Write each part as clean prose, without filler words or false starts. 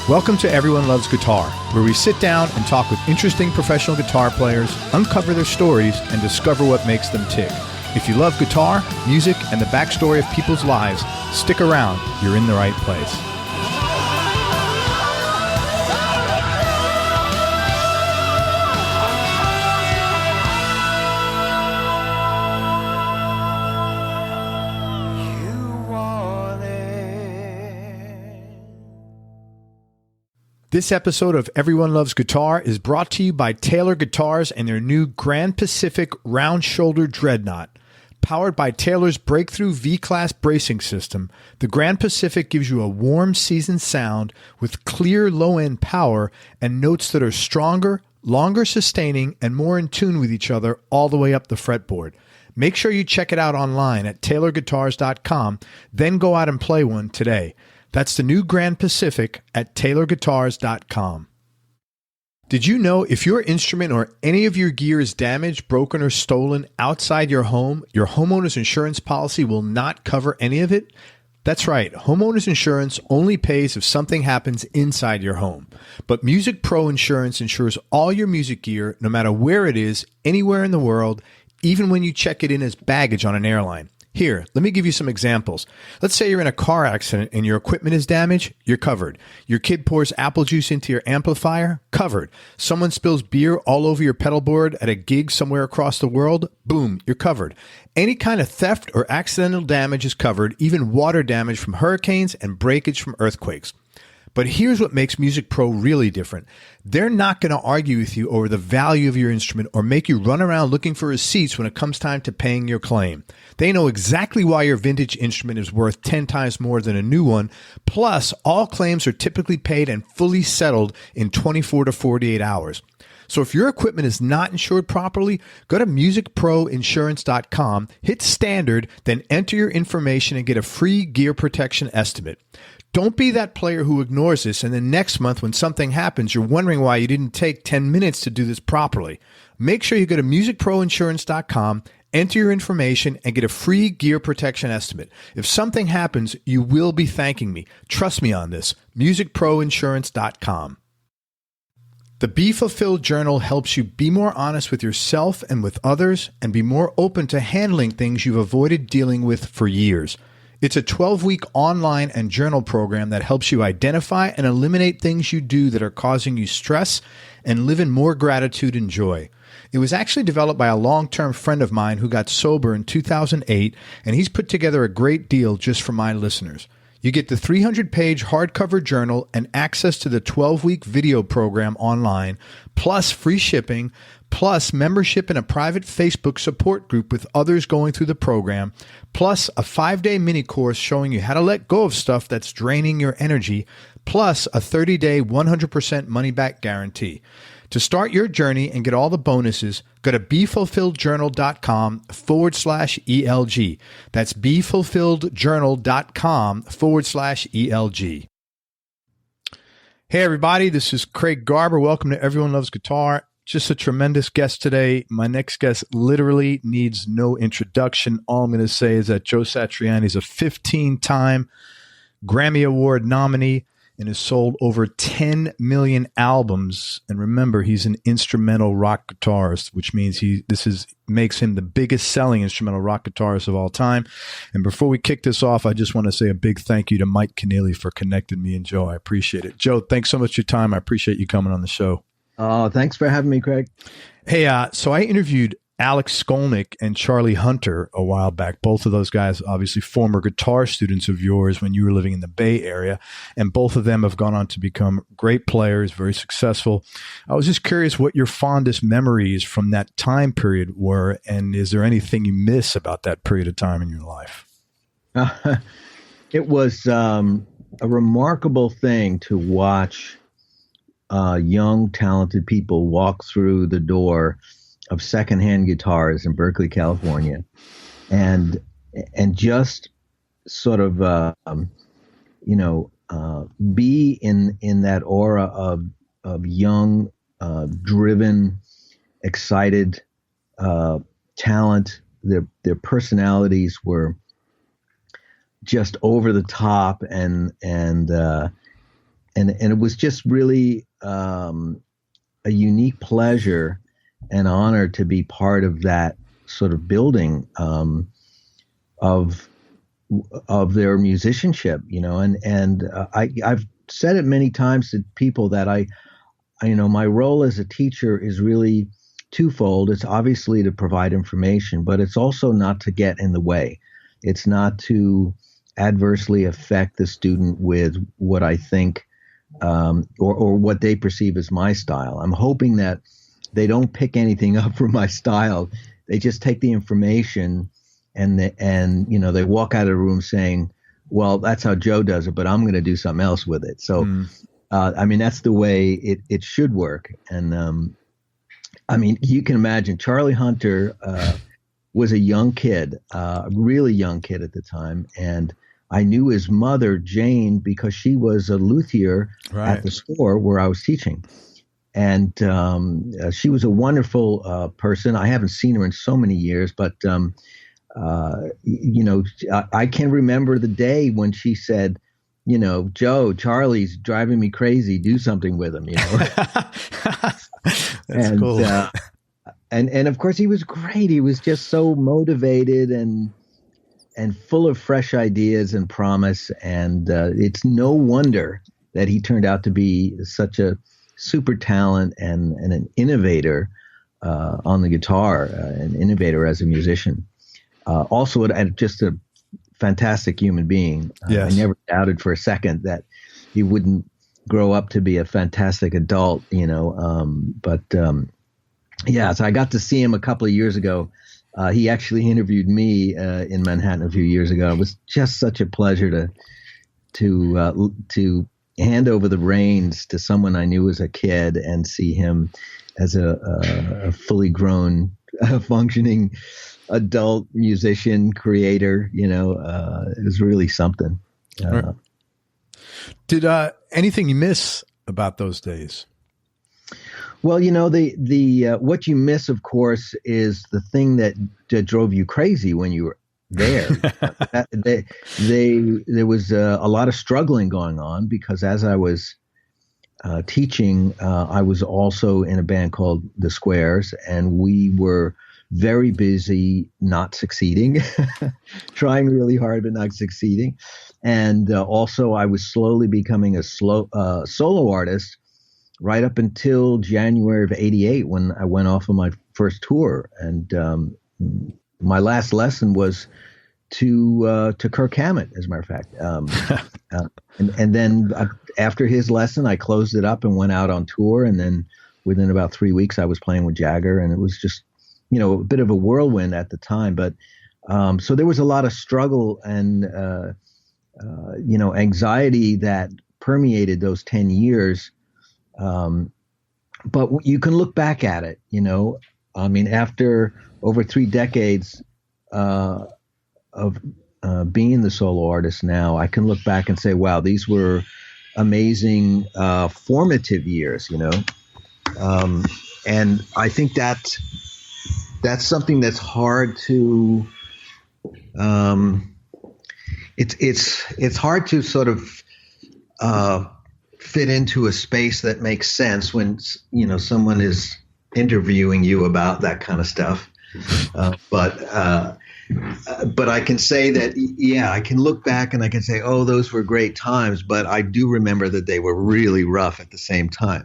Welcome to Everyone Loves Guitar, where we sit down and talk with interesting professional guitar players, uncover their stories, and discover what makes them tick. If you love guitar, music, and the backstory of people's lives, stick around. You're in the right place. This episode of Everyone Loves Guitar is brought to you by Taylor Guitars and their new Grand Pacific Round Shoulder Dreadnought. Powered by Taylor's breakthrough V-Class bracing system, the Grand Pacific gives you a warm, seasoned sound with clear low-end power and notes that are stronger, longer sustaining, and more in tune with each other all the way up the fretboard. Make sure you check it out online at taylorguitars.com, then go out and play one today. That's the new Grand Pacific at taylorguitars.com. Did you know if your instrument or any of your gear is damaged, broken, or stolen outside your home, your homeowner's insurance policy will not cover any of it? That's right. Homeowner's insurance only pays if something happens inside your home. But Music Pro Insurance insures all your music gear, no matter where it is, anywhere in the world, even when you check it in as baggage on an airline. Here, let me give you some examples. Let's say you're in a car accident and your equipment is damaged, you're covered. Your kid pours apple juice into your amplifier, covered. Someone spills beer all over your pedal board at a gig somewhere across the world, boom, you're covered. Any kind of theft or accidental damage is covered, even water damage from hurricanes and breakage from earthquakes. But here's what makes Music Pro really different. They're not going to argue with you over the value of your instrument or make you run around looking for receipts when it comes time to paying your claim. They know exactly why your vintage instrument is worth 10 times more than a new one. Plus, all claims are typically paid and fully settled in 24 to 48 hours. So if your equipment is not insured properly, go to musicproinsurance.com, hit standard, then enter your information and get a free gear protection estimate. Don't be that player who ignores this, and then next month when something happens, you're wondering why you didn't take 10 minutes to do this properly. Make sure you go to musicproinsurance.com, enter your information, and get a free gear protection estimate. If something happens, you will be thanking me. Trust me on this. musicproinsurance.com. The Be Fulfilled Journal helps you be more honest with yourself and with others, and be more open to handling things you've avoided dealing with for years. It's a 12-week online and journal program that helps you identify and eliminate things you do that are causing you stress and live in more gratitude and joy. It was actually developed by a long-term friend of mine who got sober in 2008, and he's put together a great deal just for my listeners. You get the 300-page hardcover journal and access to the 12-week video program online, plus free shipping, plus membership in a private Facebook support group with others going through the program, plus a 5-day mini course showing you how to let go of stuff that's draining your energy, plus a 30-day 100% money-back guarantee. To start your journey and get all the bonuses, go to BeFulfilledJournal.com/ELG. That's BeFulfilledJournal.com/ELG. Hey, everybody, this is Craig Garber. Welcome to Everyone Loves Guitar. Just a tremendous guest today. My next guest literally needs no introduction. All I'm going to say is that Joe Satriani is a 15-time Grammy Award nominee and has sold over 10 million albums. And remember, he's an instrumental rock guitarist, which means makes him the biggest selling instrumental rock guitarist of all time. And before we kick this off, I just want to say a big thank you to Mike Keneally for connecting me and Joe. I appreciate it. Joe, thanks so much for your time. I appreciate you coming on the show. Oh, thanks for having me, Craig. Hey, so I interviewed Alex Skolnick and Charlie Hunter a while back. Both of those guys, obviously former guitar students of yours when you were living in the Bay Area, and both of them have gone on to become great players, very successful. I was just curious what your fondest memories from that time period were, and is there anything you miss about that period of time in your life? It was a remarkable thing to watch young, talented people walk through the door of secondhand guitars in Berkeley, California, and just sort of be in that aura of young, driven, excited talent. Their personalities were just over the top and and it was just really a unique pleasure and honor to be part of that sort of building of their musicianship, and I've said it many times to people that I my role as a teacher is really twofold. It's obviously to provide information, but it's also not to get in the way. It's not to adversely affect the student with what I think or what they perceive as my style. I'm hoping that they don't pick anything up from my style. They just take the information and they walk out of the room saying, well, that's how Joe does it, but I'm going to do something else with it. So, that's the way it should work. And, you can imagine Charlie Hunter was a young kid, a really young kid at the time. And I knew his mother, Jane, because she was a luthier at the store where I was teaching. And she was a wonderful person. I haven't seen her in so many years, but, I can remember the day when she said, Joe, Charlie's driving me crazy. Do something with him, That's cool. And of course, he was great. He was just so motivated and full of fresh ideas and promise. And it's no wonder that he turned out to be such a super talent and an innovator on the guitar, an innovator as a musician. Also, just a fantastic human being. Yes. I never doubted for a second that he wouldn't grow up to be a fantastic adult, so I got to see him a couple of years ago. He actually interviewed me in Manhattan a few years ago. It was just such a pleasure to hand over the reins to someone I knew as a kid and see him as a fully grown, functioning adult musician, creator. It was really something. Right. Did anything you miss about those days? Well, the what you miss, of course, is the thing that drove you crazy when you were there. There was a lot of struggling going on because as I was teaching, I was also in a band called The Squares, and we were very busy not succeeding, trying really hard but not succeeding. And also I was slowly becoming a solo artist right up until January of '88 when I went off on my first tour. And my last lesson was to Kirk Hammett, as a matter of fact. And then after his lesson, I closed it up and went out on tour. And then within about 3 weeks, I was playing with Jagger, and it was just, a bit of a whirlwind at the time. But so there was a lot of struggle and, anxiety that permeated those 10 years. But you can look back at it, after over 3 decades of being the solo artist now, I can look back and say, wow, these were amazing formative years, and I think that's something that's hard to it's hard to sort of fit into a space that makes sense when someone is interviewing you about that kind of stuff. But I can say that, I can look back and I can say, oh, those were great times, but I do remember that they were really rough at the same time.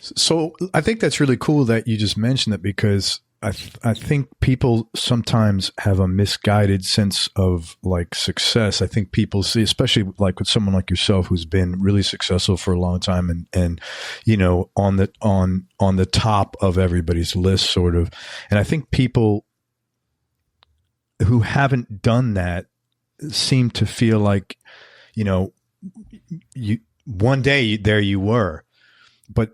So I think that's really cool that you just mentioned it, because I think people sometimes have a misguided sense of like success. I think people see, especially like with someone like yourself who's been really successful for a long time and on the top of everybody's list sort of. And I think people who haven't done that seem to feel like, you one day there you were, but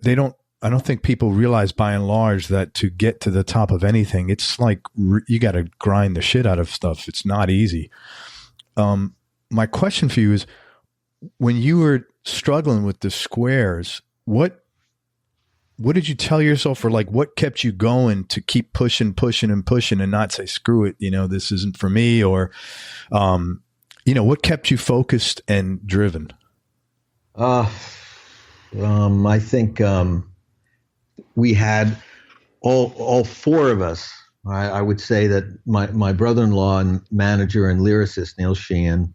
I don't think people realize by and large that to get to the top of anything, it's like you got to grind the shit out of stuff. It's not easy. My question for you is, when you were struggling with the Squares, what did you tell yourself, or like what kept you going to keep pushing and not say, screw it, this isn't for me, or, what kept you focused and driven? Uh, I think we had all four of us. I would say that my brother-in-law and manager and lyricist Neil Sheehan,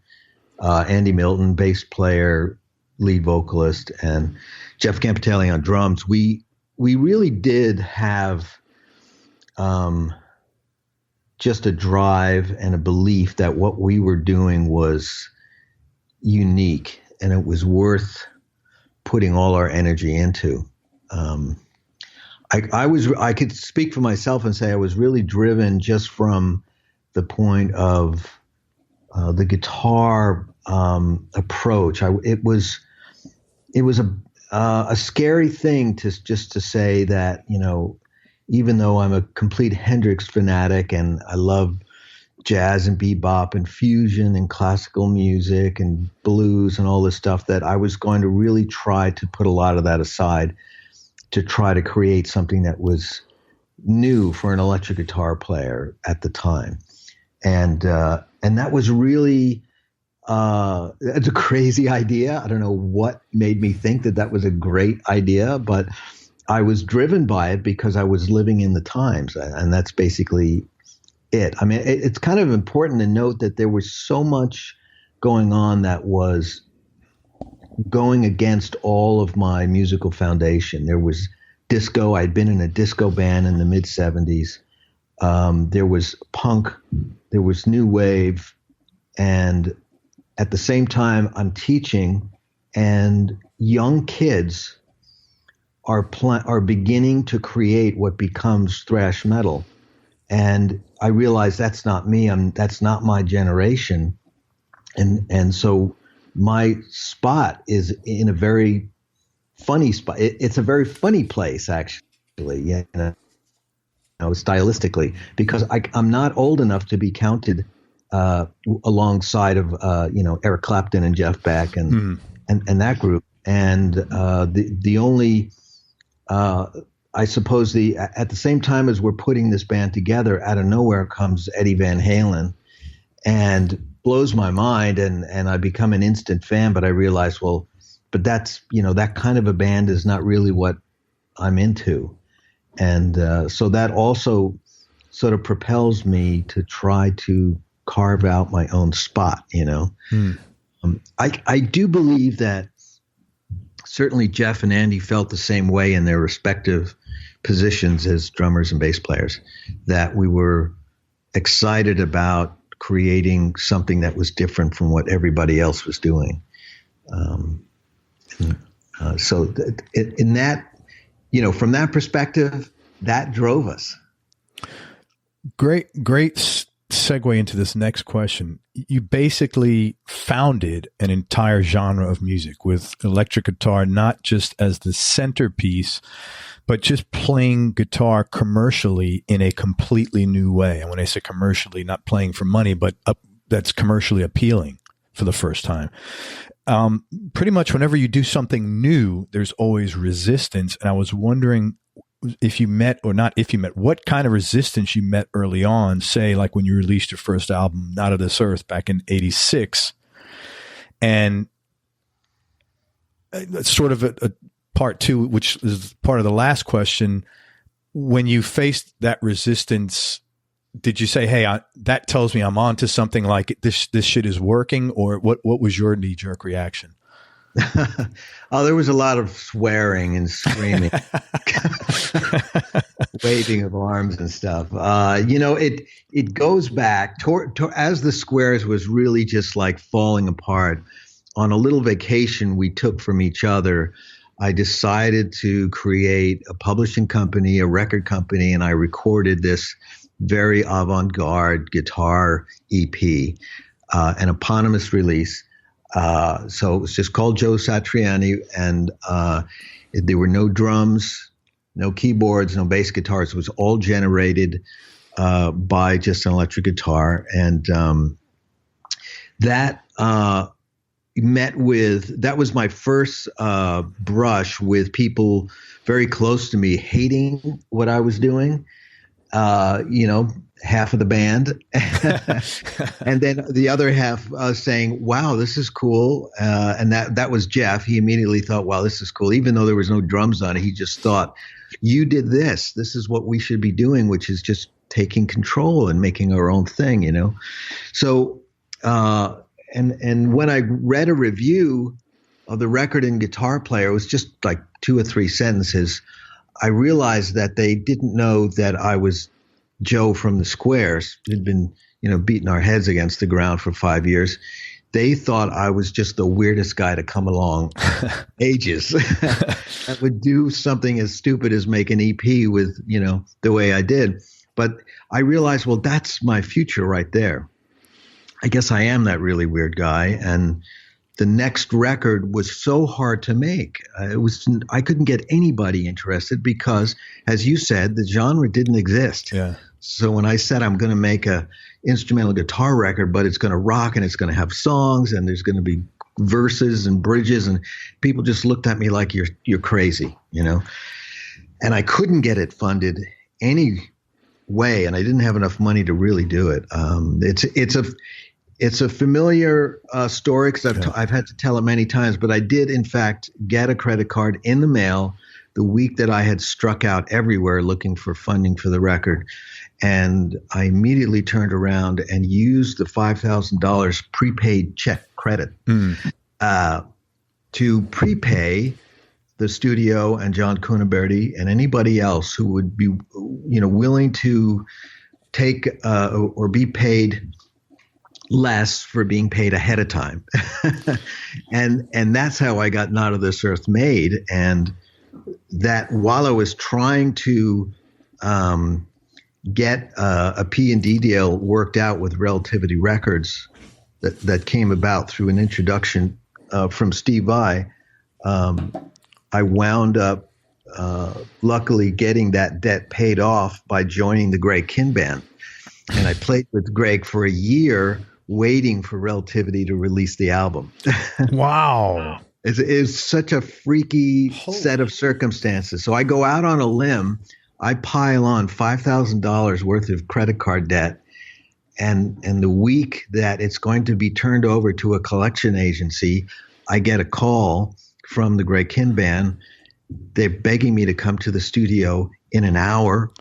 Andy Milton, bass player, lead vocalist, and Jeff Campitelli on drums. We really did have just a drive and a belief that what we were doing was unique and it was worth putting all our energy into. I could speak for myself and say I was really driven just from the point of the guitar approach. It was a scary thing to say that, even though I'm a complete Hendrix fanatic and I love jazz and bebop and fusion and classical music and blues and all this stuff, that I was going to really try to put a lot of that aside to try to create something that was new for an electric guitar player at the time. And that was really, it's a crazy idea. I don't know what made me think that was a great idea, but I was driven by it because I was living in the times, and that's basically it. I mean, it's kind of important to note that there was so much going on that was going against all of my musical foundation. There was disco. I'd been in a disco band in the mid 70s. There was punk, there was new wave, and at the same time I'm teaching, and young kids are beginning to create what becomes thrash metal. And I realized that's not me. That's not my generation. And so my spot is in a very funny spot. It's a very funny place, actually, stylistically, because I'm not old enough to be counted alongside of Eric Clapton and Jeff Beck and that group. And the only I suppose at the same time as we're putting this band together, out of nowhere comes Eddie Van Halen and blows my mind, and I become an instant fan. But I realize, but that's, that kind of a band is not really what I'm into. And so that also sort of propels me to try to carve out my own spot, I do believe that certainly Jeff and Andy felt the same way in their respective positions as drummers and bass players, that we were excited about creating something that was different from what everybody else was doing. So in that, from that perspective, that drove us. Great segue into this next question. You basically founded an entire genre of music with electric guitar, not just as the centerpiece, but just playing guitar commercially in a completely new way. And when I say commercially, not playing for money, but that's commercially appealing for the first time. Pretty much whenever you do something new, there's always resistance. And I was wondering if you met, what kind of resistance you met early on, say like when you released your first album, Not of This Earth, back in 86. And sort of a part two, which is part of the last question. When you faced that resistance, did you say, hey, that tells me I'm onto something, like this shit is working? Or what was your knee-jerk reaction? Oh, there was a lot of swearing and screaming, waving of arms and stuff. It goes back to as the Squares was really just like falling apart. On a little vacation we took from each other, I decided to create a publishing company, a record company, and I recorded this very avant-garde guitar EP, an eponymous release. So it was just called Joe Satriani, and there were no drums, no keyboards, no bass guitars. It was all generated by just an electric guitar. And that was my first brush with people very close to me hating what I was doing. half of the band, and then the other half saying, "Wow, this is cool." And that was Jeff. He immediately thought, "Wow, this is cool," even though there was no drums on it. He just thought, "You did this. This is what we should be doing," which is just taking control and making our own thing, So, and when I read a review of the record and guitar player, it was just like 2 or 3 sentences. I realized that they didn't know that I was Joe from the Squares, who'd been, beating our heads against the ground for 5 years. They thought I was just the weirdest guy to come along ages that would do something as stupid as make an EP with, the way I did. But I realized, well, that's my future right there. I guess I am that really weird guy. And the next record was so hard to make. I couldn't get anybody interested because, as you said, the genre didn't exist. Yeah. So when I said I'm going to make a instrumental guitar record, but it's going to rock and it's going to have songs and there's going to be verses and bridges, and people just looked at me like you're crazy, And I couldn't get it funded any way, and I didn't have enough money to really do it. It's a familiar story because I've had to tell it many times, but I did, in fact, get a credit card in the mail the week that I had struck out everywhere looking for funding for the record. And I immediately turned around and used the $5,000 prepaid check credit to prepay the studio and John Cuniberti and anybody else who would be, willing to take or be paid less for being paid ahead of time. and that's how I got Not of This Earth made. And that while I was trying to get a P&D deal worked out with Relativity Records that came about through an introduction from Steve Vai, I wound up luckily getting that debt paid off by joining the Greg Kihn Band. And I played with Greg for a year waiting for Relativity to release the album. Wow. It's such a freaky set of circumstances. So I go out on a limb. I pile on $5,000 worth of credit card debt. And the week that it's going to be turned over to a collection agency, I get a call from the Greg Kihn Band. They're begging me to come to the studio in an hour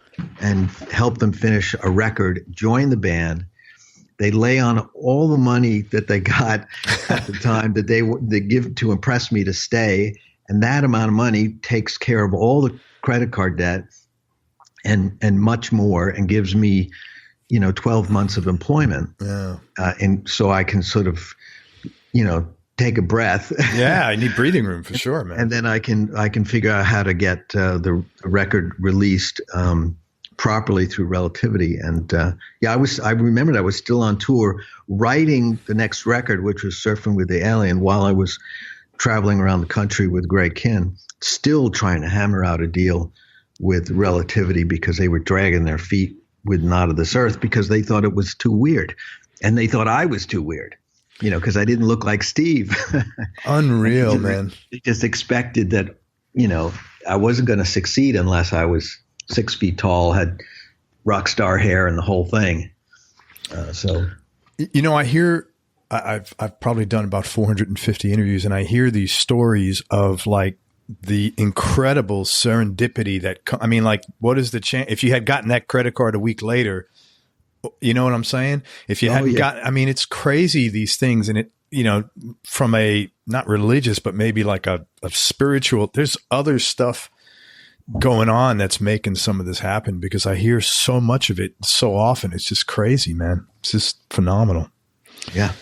and help them finish a record, join the band. They lay on all the money that they got at the time that they give to impress me to stay. And that amount of money takes care of all the credit card debt and much more, and gives me, 12 months of employment. Yeah. And so I can sort of, take a breath. Yeah, I need breathing room for sure, man. And then I can figure out how to get the record released properly through Relativity. And I remembered I was still on tour writing the next record, which was Surfing with the Alien, while I was traveling around the country with Greg Kihn, still trying to hammer out a deal with Relativity because they were dragging their feet with Not of This Earth because they thought it was too weird. And they thought I was too weird, because I didn't look like Steve. Unreal, man. They just expected that, I wasn't going to succeed unless I was 6 feet tall, had rock star hair and the whole thing. I hear, I've probably done about 450 interviews, and I hear these stories of like the incredible serendipity that, what is the chance if you had gotten that credit card a week later? You know what I'm saying? If you hadn't it's crazy, these things. And it, from a, not religious, but maybe like a spiritual, there's other stuff going on that's making some of this happen, because I hear so much of it so often. It's just crazy, man. It's just phenomenal. Yeah.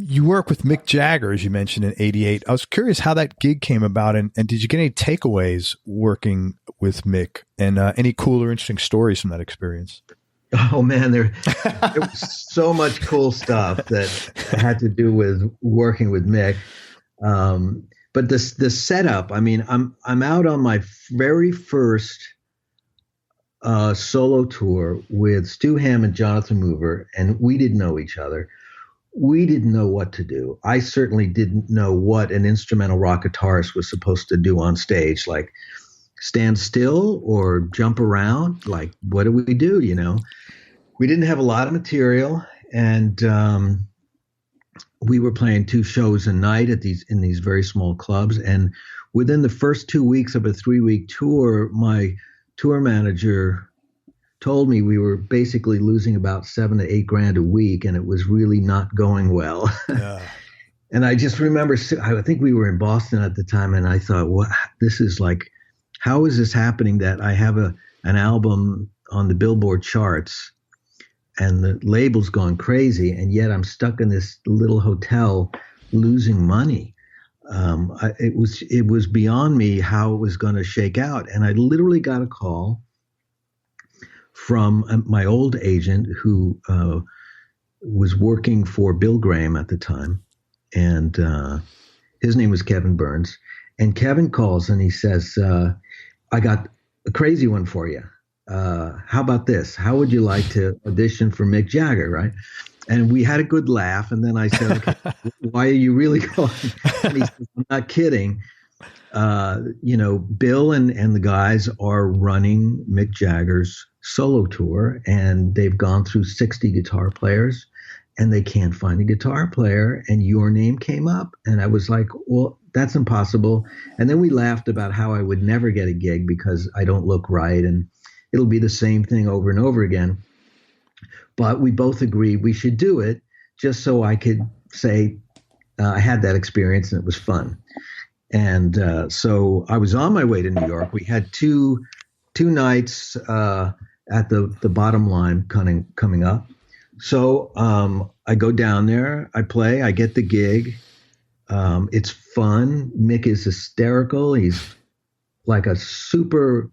You work with Mick Jagger, as you mentioned, in '88. I was curious how that gig came about, and did you get any takeaways working with Mick, and any cool or interesting stories from that experience? Oh man, there was so much cool stuff that had to do with working with Mick. But the setup, I'm out on my very first solo tour with Stu Hamm and Jonathan Mover, and we didn't know each other. We didn't know what to do. I certainly didn't know what an instrumental rock guitarist was supposed to do on stage, like stand still or jump around. Like, what do we do? We didn't have a lot of material, and we were playing 2 shows a night in these very small clubs. And within the first 2 weeks of a 3-week tour, my tour manager told me we were basically losing about $7 to $8 grand a week, and it was really not going well. Yeah. And I just remember, I think we were in Boston at the time, and I thought, what? This is like, how is this happening that I have an album on the Billboard charts and the label's gone crazy, and yet I'm stuck in this little hotel losing money? It was beyond me how it was going to shake out. And I literally got a call from my old agent who was working for Bill Graham at the time. And his name was Kevin Burns. And Kevin calls and he says, I got a crazy one for you. How about this? How would you like to audition for Mick Jagger, right? And we had a good laugh. And then I said, okay, why are you really calling? And he said, I'm not kidding. Bill and the guys are running Mick Jagger's solo tour, and they've gone through 60 guitar players, and they can't find a guitar player, and your name came up. And I was like, well, that's impossible. And then we laughed about how I would never get a gig because I don't look right, and it'll be the same thing over and over again. But we both agreed we should do it just so I could say I had that experience and it was fun. And so I was on my way to New York. We had two nights at the bottom line coming up. So I go down there, I play, I get the gig. It's fun. Mick is hysterical. He's like a super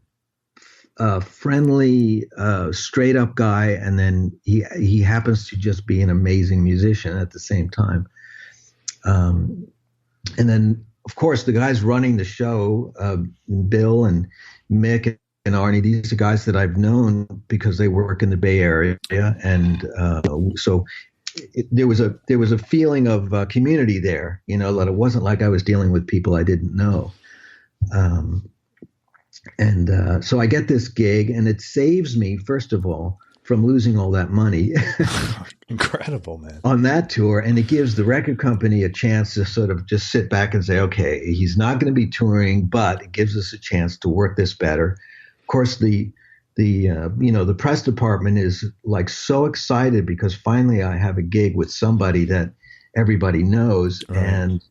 friendly, straight up guy. And then he happens to just be an amazing musician at the same time. And then, of course, the guys running the show, Bill and Mick and Arnie, these are guys that I've known because they work in the Bay Area. And so there was a feeling of community there, that it wasn't like I was dealing with people I didn't know. So I get this gig, and it saves me, first of all, from losing all that money. Incredible, man. On that tour. And it gives the record company a chance to sort of just sit back and say, okay, he's not going to be touring, but it gives us a chance to work this better. Of course, the press department is like so excited because finally I have a gig with somebody that everybody knows. Right. And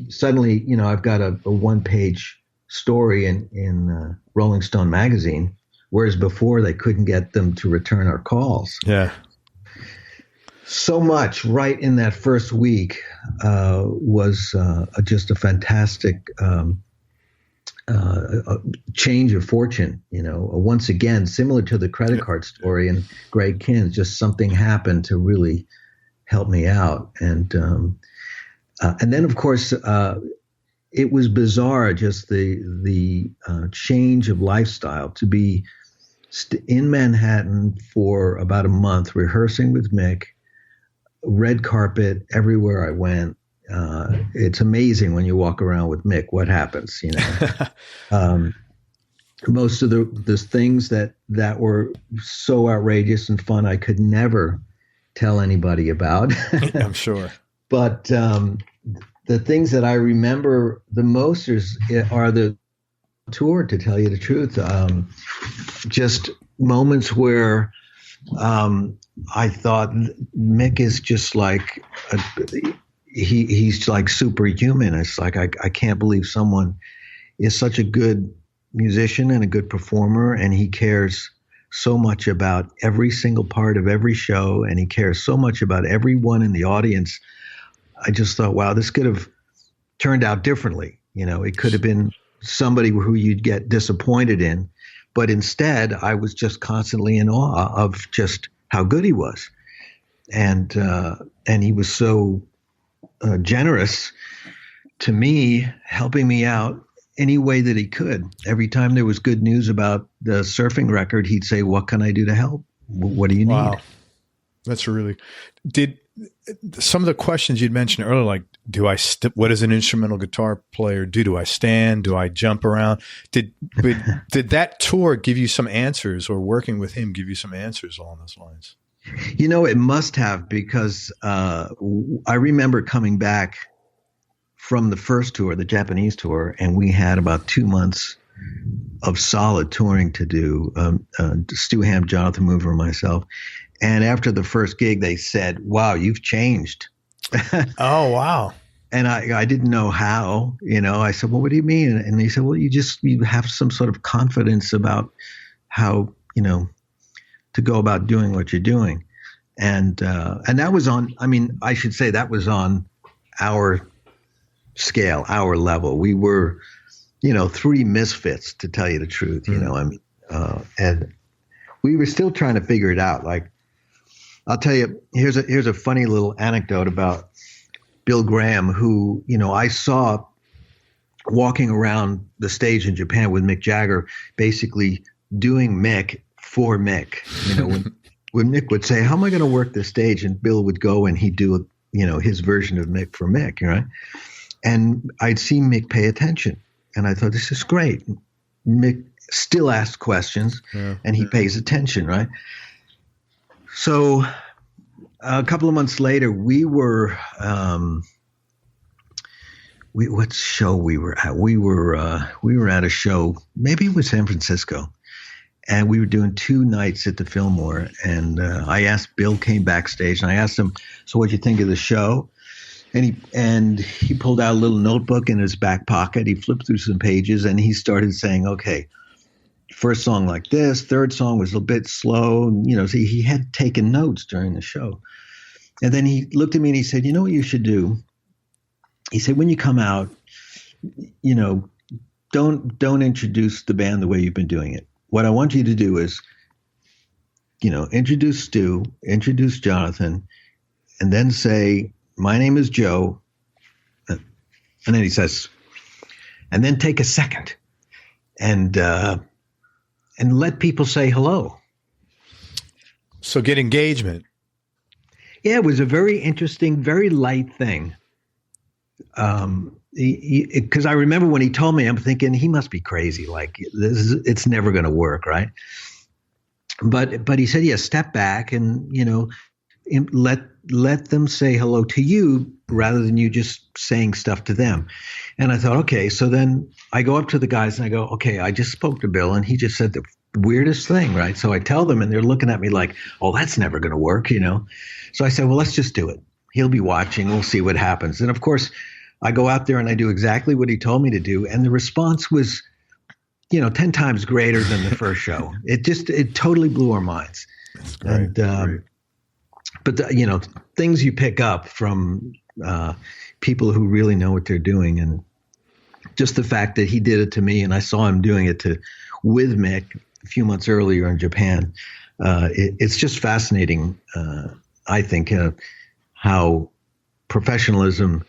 suddenly, I've got a one-page story in Rolling Stone magazine, whereas before they couldn't get them to return our calls. Yeah. So much right in that first week was just a fantastic change of fortune, once again, similar to the credit card story and Greg Kins, just something happened to really help me out. And then, of course, it was bizarre, just the change of lifestyle, to be in Manhattan for about a month, rehearsing with Mick, red carpet everywhere I went. It's amazing when you walk around with Mick, what happens, most of the things that were so outrageous and fun, I could never tell anybody about. I'm sure. But the things that I remember the most are the tour, to tell you the truth. Just moments where I thought Mick is just like he's like superhuman. It's like I can't believe someone is such a good musician and a good performer, and he cares so much about every single part of every show, and he cares so much about everyone in the audience. I just thought, wow, this could have turned out differently. It could have been somebody who you'd get disappointed in, but instead I was just constantly in awe of just how good he was. And he was so generous to me, helping me out any way that he could. Every time there was good news about the surfing record, he'd say, what can I do to help? What do you need? Wow. That's really, did some of the questions you'd mentioned earlier, like, what does an instrumental guitar player do? Do I stand? Do I jump around? Did that tour give you some answers, or working with him give you some answers along those lines? It must have, because I remember coming back from the first tour, the Japanese tour, and we had about 2 months of solid touring to do. Stu Ham, Jonathan Mover, and myself. And after the first gig, they said, "Wow, you've changed." Oh, wow. And I didn't know how. I said, "Well, what do you mean?" And they said, "Well, you have some sort of confidence about how to go about doing what you're doing." And that was on, I should say that was on our scale, our level. We were, three misfits, to tell you the truth, and we were still trying to figure it out. Like, I'll tell you, here's a funny little anecdote about Bill Graham, who, I saw walking around the stage in Japan with Mick Jagger, basically doing Mick for Mick. When Mick would say, "How am I going to work this stage?" And Bill would go and he'd do, his version of Mick for Mick, right? And I'd see Mick pay attention. And I thought, this is great. Mick still asks questions and he pays attention, right? So a couple of months later, we were, what show we were at? We were at a show, maybe it was San Francisco. And we were doing 2 nights at the Fillmore. And I asked, Bill came backstage and I asked him, "So what'd you think of the show?" And he pulled out a little notebook in his back pocket. He flipped through some pages and he started saying, "Okay, first song like this, third song was a bit slow." So he had taken notes during the show. And then he looked at me and he said, "You know what you should do?" He said, "When you come out, don't introduce the band the way you've been doing it. What I want you to do is, introduce Stu, introduce Jonathan, and then say, 'My name is Joe.'" And then he says, "And then take a second and let people say hello." So get engagement. Yeah, it was a very interesting, very light thing. Because I remember when he told me, I'm thinking he must be crazy. Like, it's never going to work, right? But he said, "Yeah, step back and let them say hello to you rather than you just saying stuff to them." And I thought, okay. So then I go up to the guys and I go, "Okay, I just spoke to Bill and he just said the weirdest thing, right?" So I tell them and they're looking at me like, "Oh, that's never going to work," So I said, "Well, let's just do it. He'll be watching. We'll see what happens." And of course, I go out there and I do exactly what he told me to do. And the response was, 10 times greater than the first show. It totally blew our minds. That's great. And, but things you pick up from people who really know what they're doing, and just the fact that he did it to me and I saw him doing it with Mick a few months earlier in Japan. It's just fascinating. I think how professionalism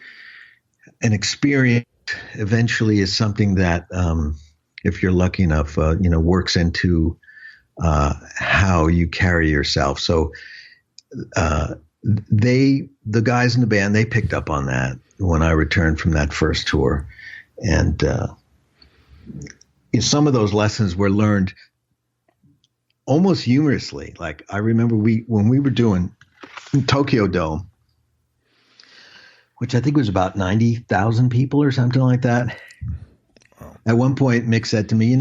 and experience eventually is something that, if you're lucky enough, works into how you carry yourself. So the guys in the band, they picked up on that when I returned from that first tour. And some of those lessons were learned almost humorously. Like, I remember when we were doing Tokyo Dome, which I think was about 90,000 people or something like that. Wow. At one point, Mick said to me,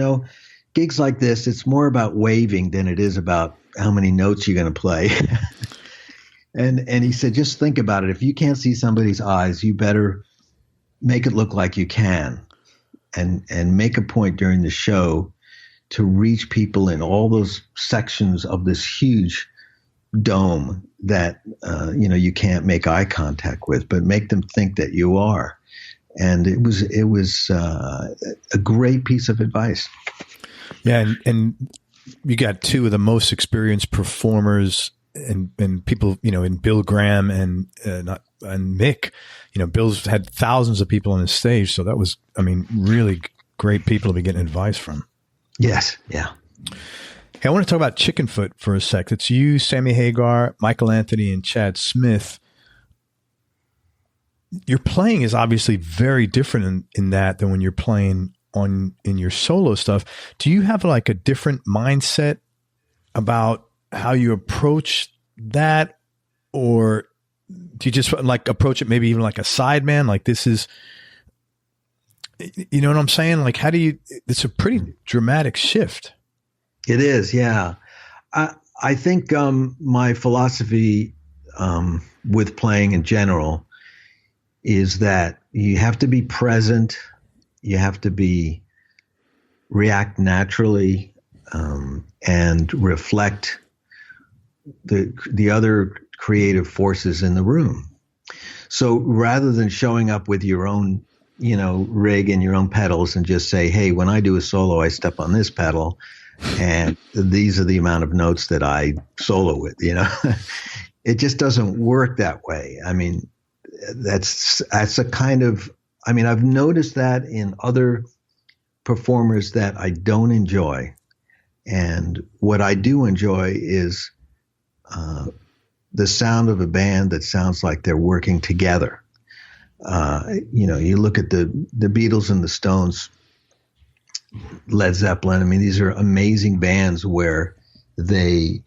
gigs like this, it's more about waving than it is about how many notes you're going to play. and he said, just think about it. If you can't see somebody's eyes, you better make it look like you can, and make a point during the show to reach people in all those sections of this huge dome that you can't make eye contact with, but make them think that you are. And it was a great piece of advice. Yeah, and you got 2 of the most experienced performers and people, in Bill Graham and Mick. Bill's had thousands of people on his stage, so that was, really great people to be getting advice from. Yes, yeah. Hey, I want to talk about Chickenfoot for a sec. It's you, Sammy Hagar, Michael Anthony, and Chad Smith. your playing is obviously very different in that than when you're playing in your solo stuff. Do you have like a different mindset about how you approach that, or do you just like approach it maybe even like a sideman? Like this is, you know what I'm saying? Like how do you? It's a pretty dramatic shift. It is, yeah. I think my philosophy with playing in general is that you have to be present, you have to react naturally, and reflect the other creative forces in the room. So rather than showing up with your own, rig and your own pedals and just say, hey, when I do a solo, I step on this pedal and these are the amount of notes that I solo with, it just doesn't work that way. I mean, that's a kind of, I've noticed that in other performers that I don't enjoy. And what I do enjoy is the sound of a band that sounds like they're working together. You look at the Beatles and the Stones, Led Zeppelin. These are amazing bands where they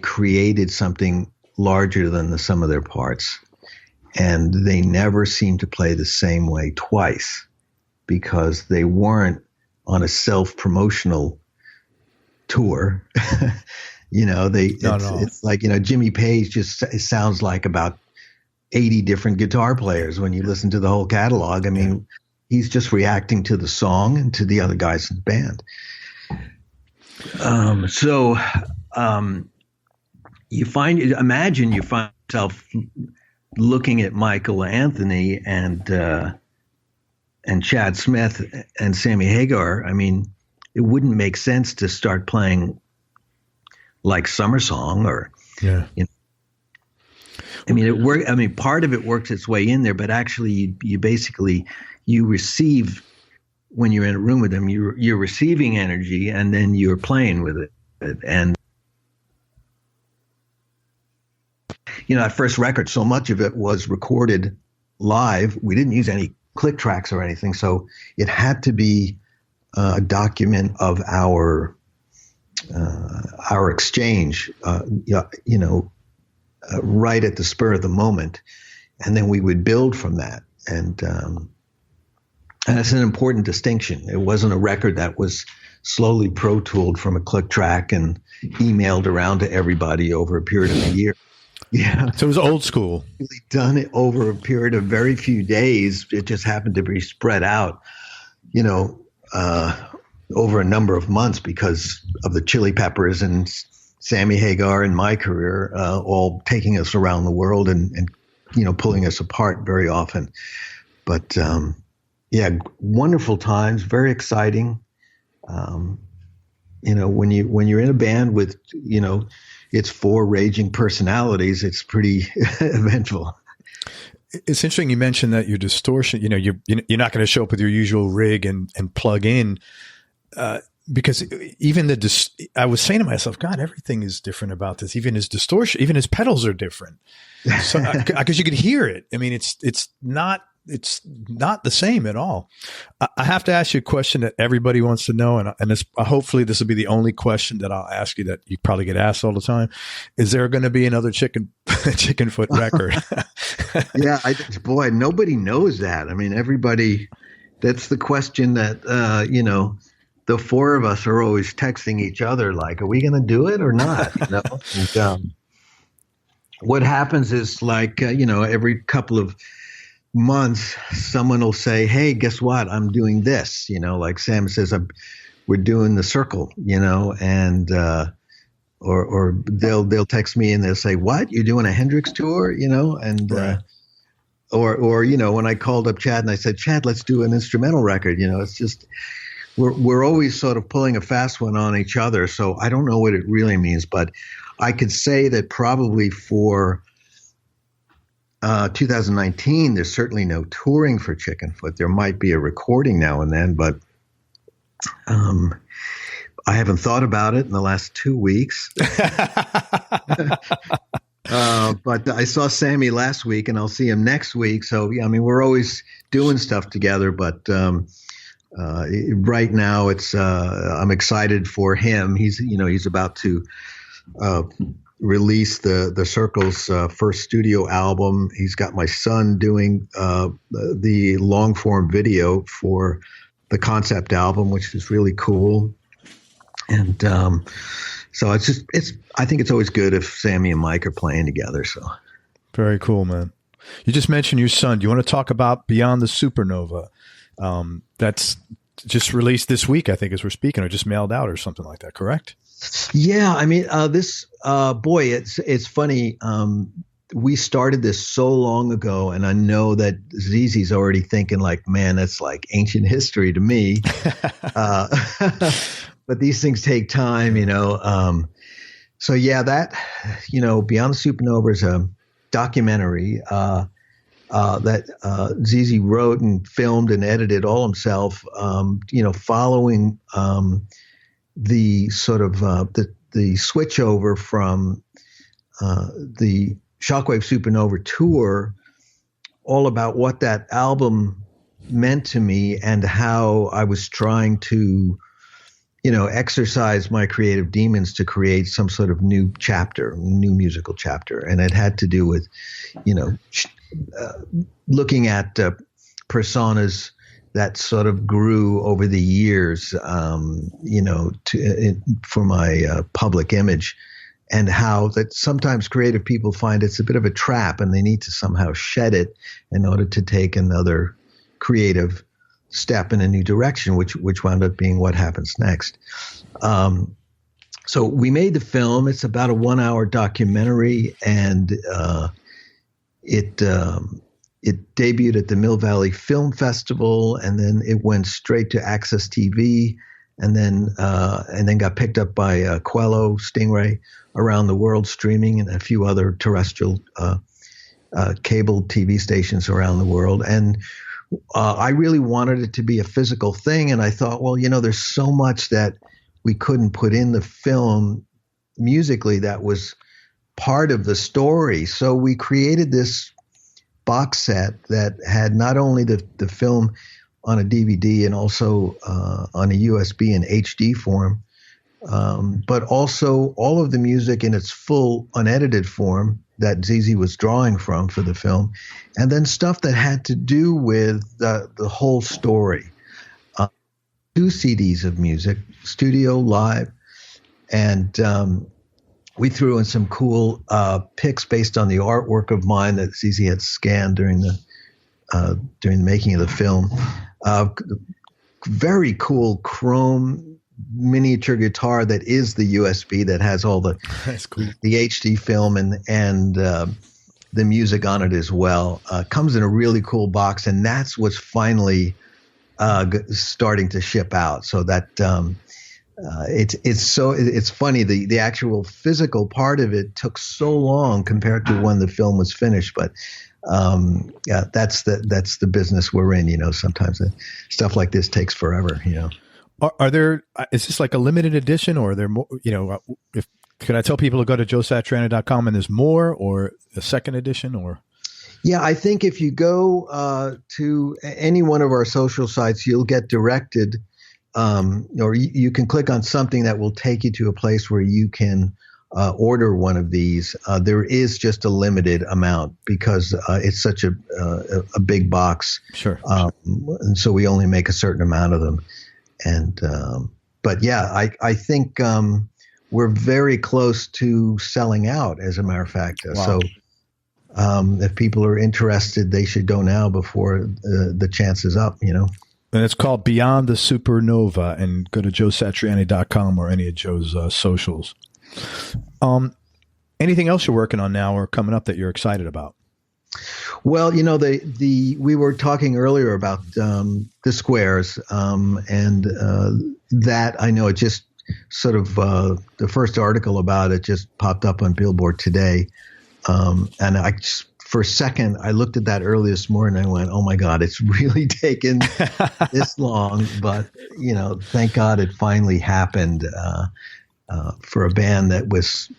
created something larger than the sum of their parts. And they never seem to play the same way twice because they weren't on a self-promotional tour. It's like, Jimmy Page just sounds like about 80 different guitar players when you listen to the whole catalog. He's just reacting to the song and to the other guys in the band. You find yourself looking at Michael Anthony and Chad Smith and Sammy Hagar. It wouldn't make sense to start playing like Summer Song or, it worked. Part of it works its way in there, but actually you basically, you receive when you're in a room with them, you're receiving energy and then you're playing with it. And, that first record, so much of it was recorded live. We didn't use any click tracks or anything. So it had to be a document of our exchange, right at the spur of the moment. And then we would build from that. And that's an important distinction. It wasn't a record that was slowly Pro Tooled from a click track and emailed around to everybody over a period of a year. Yeah. So it was old school. Done it over a period of very few days. It just happened to be spread out, over a number of months because of the Chili Peppers and Sammy Hagar and my career, all taking us around the world and pulling us apart very often. But wonderful times, very exciting. When you're in a band with, it's 4 raging personalities, it's pretty eventful. It's interesting you mentioned that your distortion, you're not going to show up with your usual rig and plug in, because even I was saying to myself, God, everything is different about this. Even his distortion, even his pedals are different. So, because you could hear it. It's not the same at all. I have to ask you a question that everybody wants to know, and hopefully this will be the only question that I'll ask you that you probably get asked all the time. Is there going to be another Chickenfoot record? Yeah, boy, nobody knows that. everybody. That's the question that the 4 of us are always texting each other, like, "Are we going to do it or not?" And, what happens is, like, every couple of months, someone will say, "Hey, guess what? I'm doing this." Like Sam says, "We're doing the Circle," and or they'll text me and they'll say, "What? You're doing a Hendrix tour?" And right. or when I called up Chad and I said, "Chad, let's do an instrumental record." It's just we're always sort of pulling a fast one on each other. So I don't know what it really means, but I could say that probably for 2019, there's certainly no touring for Chickenfoot. There might be a recording now and then, but I haven't thought about it in the last 2 weeks. But I saw Sammy last week, and I'll see him next week. So yeah, I mean, we're always doing stuff together, but right now it's I'm excited for him. He's about to release the Circle's first studio album. He's got my son doing the long form video for the concept album, which is really cool. And so I think it's always good if Sammy and Mike are playing together. So very cool, man. You just mentioned your son. Do you want to talk about Beyond the Supernova? That's just released this week, I think, as we're speaking, or just mailed out or something like that, correct? Yeah, I mean, it's funny. We started this so long ago, and I know that ZZ's already thinking like, man, that's like ancient history to me. But these things take time, So yeah, that, Beyond the Supernova is a documentary that ZZ wrote and filmed and edited all himself, following the sort of the switch over from the Shockwave Supernova tour, all about what that album meant to me and how I was trying to, exercise my creative demons to create some sort of new musical chapter. And it had to do with, looking at personas that sort of grew over the years, for my public image, and how that sometimes creative people find it's a bit of a trap and they need to somehow shed it in order to take another creative step in a new direction, which wound up being what happens next. So we made the film. It's about a 1-hour documentary, and it debuted at the Mill Valley Film Festival, and then it went straight to Access TV, and then got picked up by Quello, Stingray, around the world, streaming, and a few other terrestrial cable TV stations around the world. And I really wanted it to be a physical thing, and I thought, well, there's so much that we couldn't put in the film musically that was part of the story. So we created this box set that had not only the film on a DVD and also on a USB and HD form, but also all of the music in its full unedited form that ZZ was drawing from for the film, and then stuff that had to do with the whole story. 2 CDs of music, studio, live, and we threw in some cool pics based on the artwork of mine that ZZ had scanned during the making of the film. Very cool chrome miniature guitar that is the USB that has all the cool. The HD film and the music on it as well. Comes in a really cool box, and that's what's finally starting to ship out. So that it's funny, the actual physical part of it took so long compared to when the film was finished, but yeah, that's the business we're in. Sometimes stuff like this takes forever. Are there? Is this like a limited edition, or are there more? Could I tell people to go to joesatriani.com and there's more, or a second edition, or? Yeah, I think if you go to any one of our social sites, you'll get directed, or you can click on something that will take you to a place where you can order one of these. There is just a limited amount because it's such a big box. Sure. And so we only make a certain amount of them. And but yeah, I think we're very close to selling out, as a matter of fact. Wow. So if people are interested, they should go now before the chance is up, And it's called Beyond the Supernova, and go to joesatriani.com or any of Joe's socials. Anything else you're working on now or coming up that you're excited about? Well, we were talking earlier about the squares, and that I know it just sort of the first article about it just popped up on Billboard today, and I just, for a second I looked at that early this morning and I went, oh my God, it's really taken this long, but thank God it finally happened for a band that was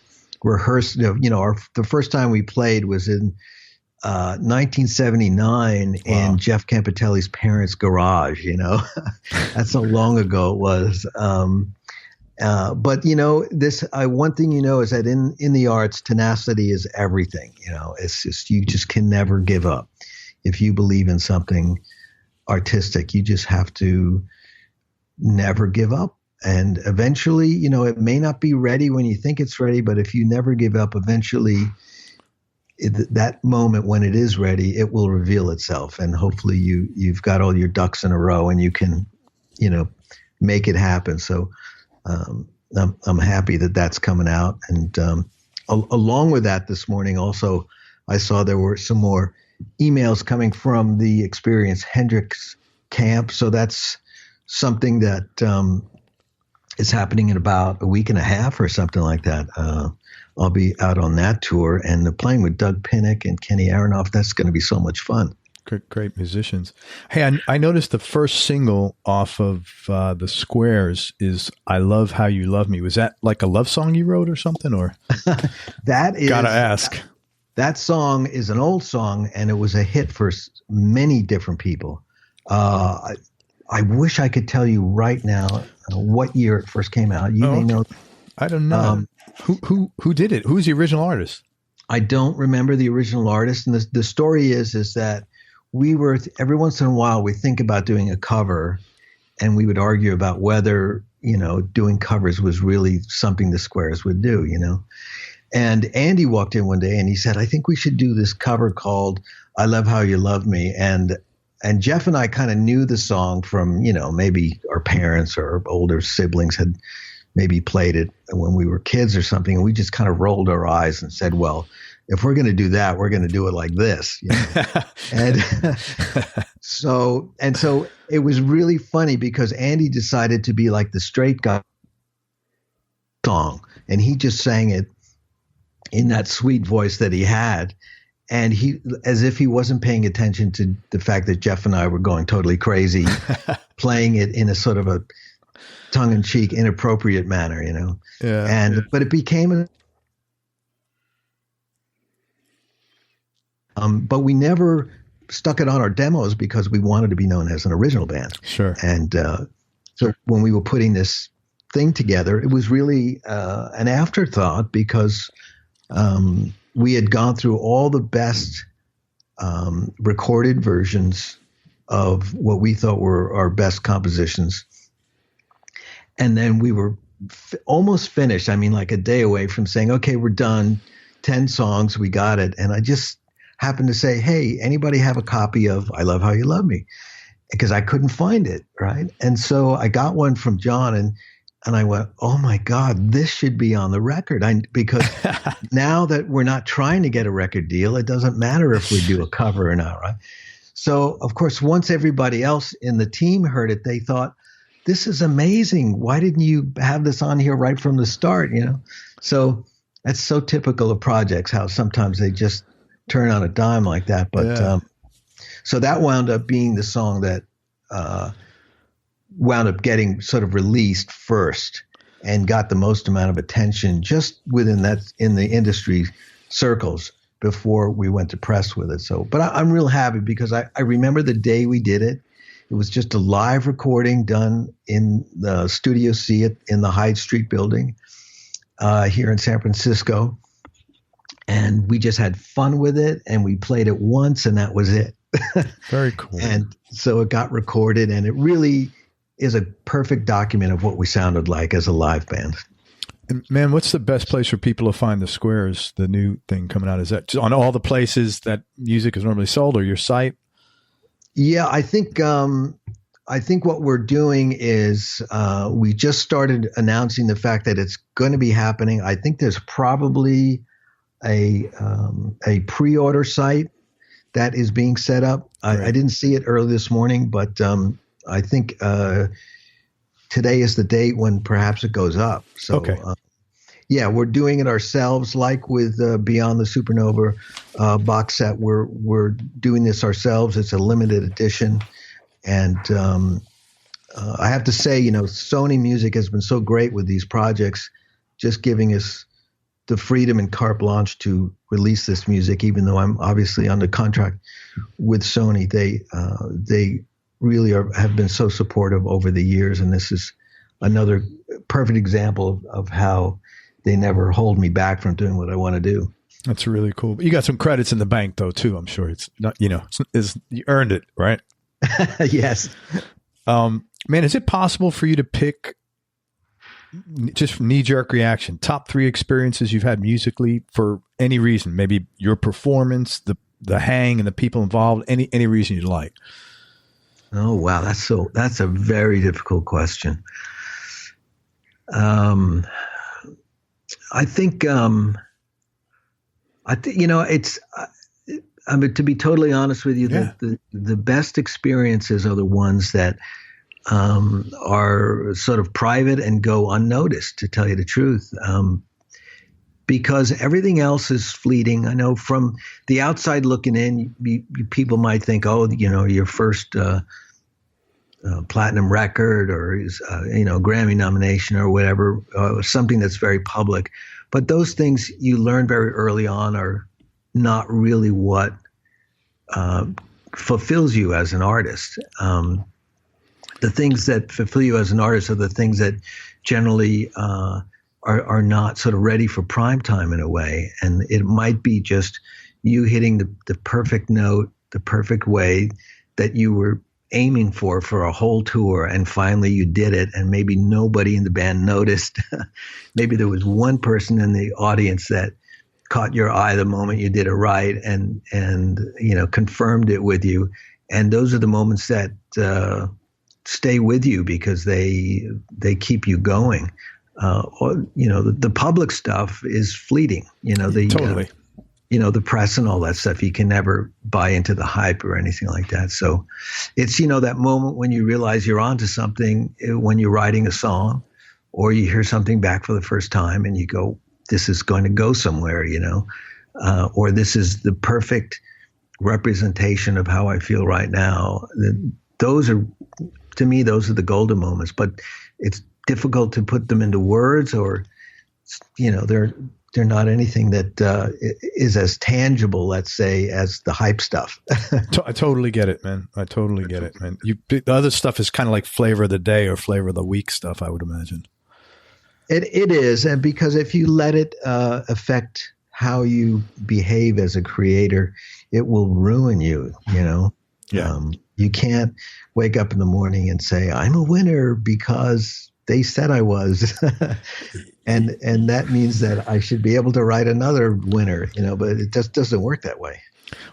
rehearsed. The first time we played was in 1979 in Jeff Campitelli's parents' garage. That's how long ago it was. But this one thing is that in the arts, tenacity is everything. It's just you just can never give up. If you believe in something artistic, you just have to never give up. And eventually, it may not be ready when you think it's ready, but if you never give up, eventually that moment when it is ready, it will reveal itself. And hopefully you've got all your ducks in a row and you can, make it happen. So I'm happy that that's coming out. And along with that this morning, also, I saw there were some more emails coming from the Experience Hendrix camp. So that's something that is happening in about a week and a half or something like that. I'll be out on that tour and playing with Doug Pinnick and Kenny Aronoff. That's going to be so much fun. Great musicians. Hey, I noticed the first single off of the Squares is "I Love How You Love Me." Was that like a love song you wrote or something? Or that is gotta ask. That song is an old song, and it was a hit for many different people. I wish I could tell you right now what year it first came out. You may know. I don't know. Who did it? Who's the original artist? I don't remember the original artist. And the story is that we were, every once in a while, we think about doing a cover, and we would argue about whether, doing covers was really something the Squares would do, And Andy walked in one day and he said, I think we should do this cover called "I Love How You Love Me." And Jeff and I kind of knew the song from, maybe our parents or older siblings had maybe played it when we were kids or something. And we just kind of rolled our eyes and said, well, if we're going to do that, we're going to do it like this. And so it was really funny because Andy decided to be like the straight guy song. And he just sang it in that sweet voice that he had. And he, as if he wasn't paying attention to the fact that Jeff and I were going totally crazy, playing it in a sort of a tongue-in-cheek, inappropriate manner, Yeah. But it became but we never stuck it on our demos because we wanted to be known as an original band. Sure. And so when we were putting this thing together, it was really an afterthought because we had gone through all the best recorded versions of what we thought were our best compositions. And then we were almost finished. I mean, like a day away from saying, okay, we're done. 10 songs, we got it. And I just happened to say, hey, anybody have a copy of "I Love How You Love Me"? Because I couldn't find it, right? And so I got one from John, and I went, oh my God, this should be on the record. Because now that we're not trying to get a record deal, it doesn't matter if we do a cover or not, right? So, of course, once everybody else in the team heard it, they thought, this is amazing. Why didn't you have this on here right from the start, So that's so typical of projects, how sometimes they just turn on a dime like that. But so that wound up being the song that wound up getting sort of released first and got the most amount of attention just within that in the industry circles before we went to press with it. So, but I'm real happy because I remember the day we did it. It was just a live recording done in the Studio C in the Hyde Street building here in San Francisco. And we just had fun with it, and we played it once, and that was it. Very cool. And so it got recorded, and it really is a perfect document of what we sounded like as a live band. And man, what's the best place for people to find the Squares, the new thing coming out? Is that on all the places that music is normally sold, or your site? Yeah, I think what we're doing is we just started announcing the fact that it's going to be happening. I think there's probably a pre-order site that is being set up. I didn't see it early this morning, but I think today is the date when perhaps it goes up. So, okay. Yeah, we're doing it ourselves, like with Beyond the Supernova box set. We're doing this ourselves. It's a limited edition, and I have to say, Sony Music has been so great with these projects, just giving us the freedom and carte blanche to release this music, even though I'm obviously under contract with Sony. They really have been so supportive over the years, and this is another perfect example of how they never hold me back from doing what I want to do. That's really cool. You got some credits in the bank though, too. I'm sure it's not, you earned it, right? Yes. Man, is it possible for you to pick, just knee-jerk reaction, top 3 experiences you've had musically for any reason? Maybe your performance, the hang, and the people involved. Any reason you'd like. Oh wow, that's a very difficult question. I think it's. I mean, to be totally honest with you, the best experiences are the ones that are sort of private and go unnoticed, to tell you the truth, because everything else is fleeting. I know from the outside looking in, people might think, oh, your first platinum record or Grammy nomination or whatever, something that's very public. But those things you learn very early on are not really what fulfills you as an artist. The things that fulfill you as an artist are the things that generally are not sort of ready for prime time in a way. And it might be just you hitting the perfect note, the perfect way that you were aiming for a whole tour, and finally you did it, and maybe nobody in the band noticed. Maybe there was one person in the audience that caught your eye the moment you did it right and confirmed it with you. And those are the moments that stay with you because they keep you going. The public stuff is fleeting. Totally. The press and all that stuff, you can never buy into the hype or anything like that. So it's, that moment when you realize you're onto something, when you're writing a song or you hear something back for the first time and you go, this is going to go somewhere, or this is the perfect representation of how I feel right now. Those are the golden moments, but it's difficult to put them into words, or, they're not anything that is as tangible, let's say, as the hype stuff. I totally get it, man. I totally get it, man. The other stuff is kind of like flavor of the day or flavor of the week stuff, I would imagine. It is, and because if you let it affect how you behave as a creator, it will ruin you. Yeah. You can't wake up in the morning and say, "I'm a winner because they said I was," and that means that I should be able to write another winner. But it just doesn't work that way.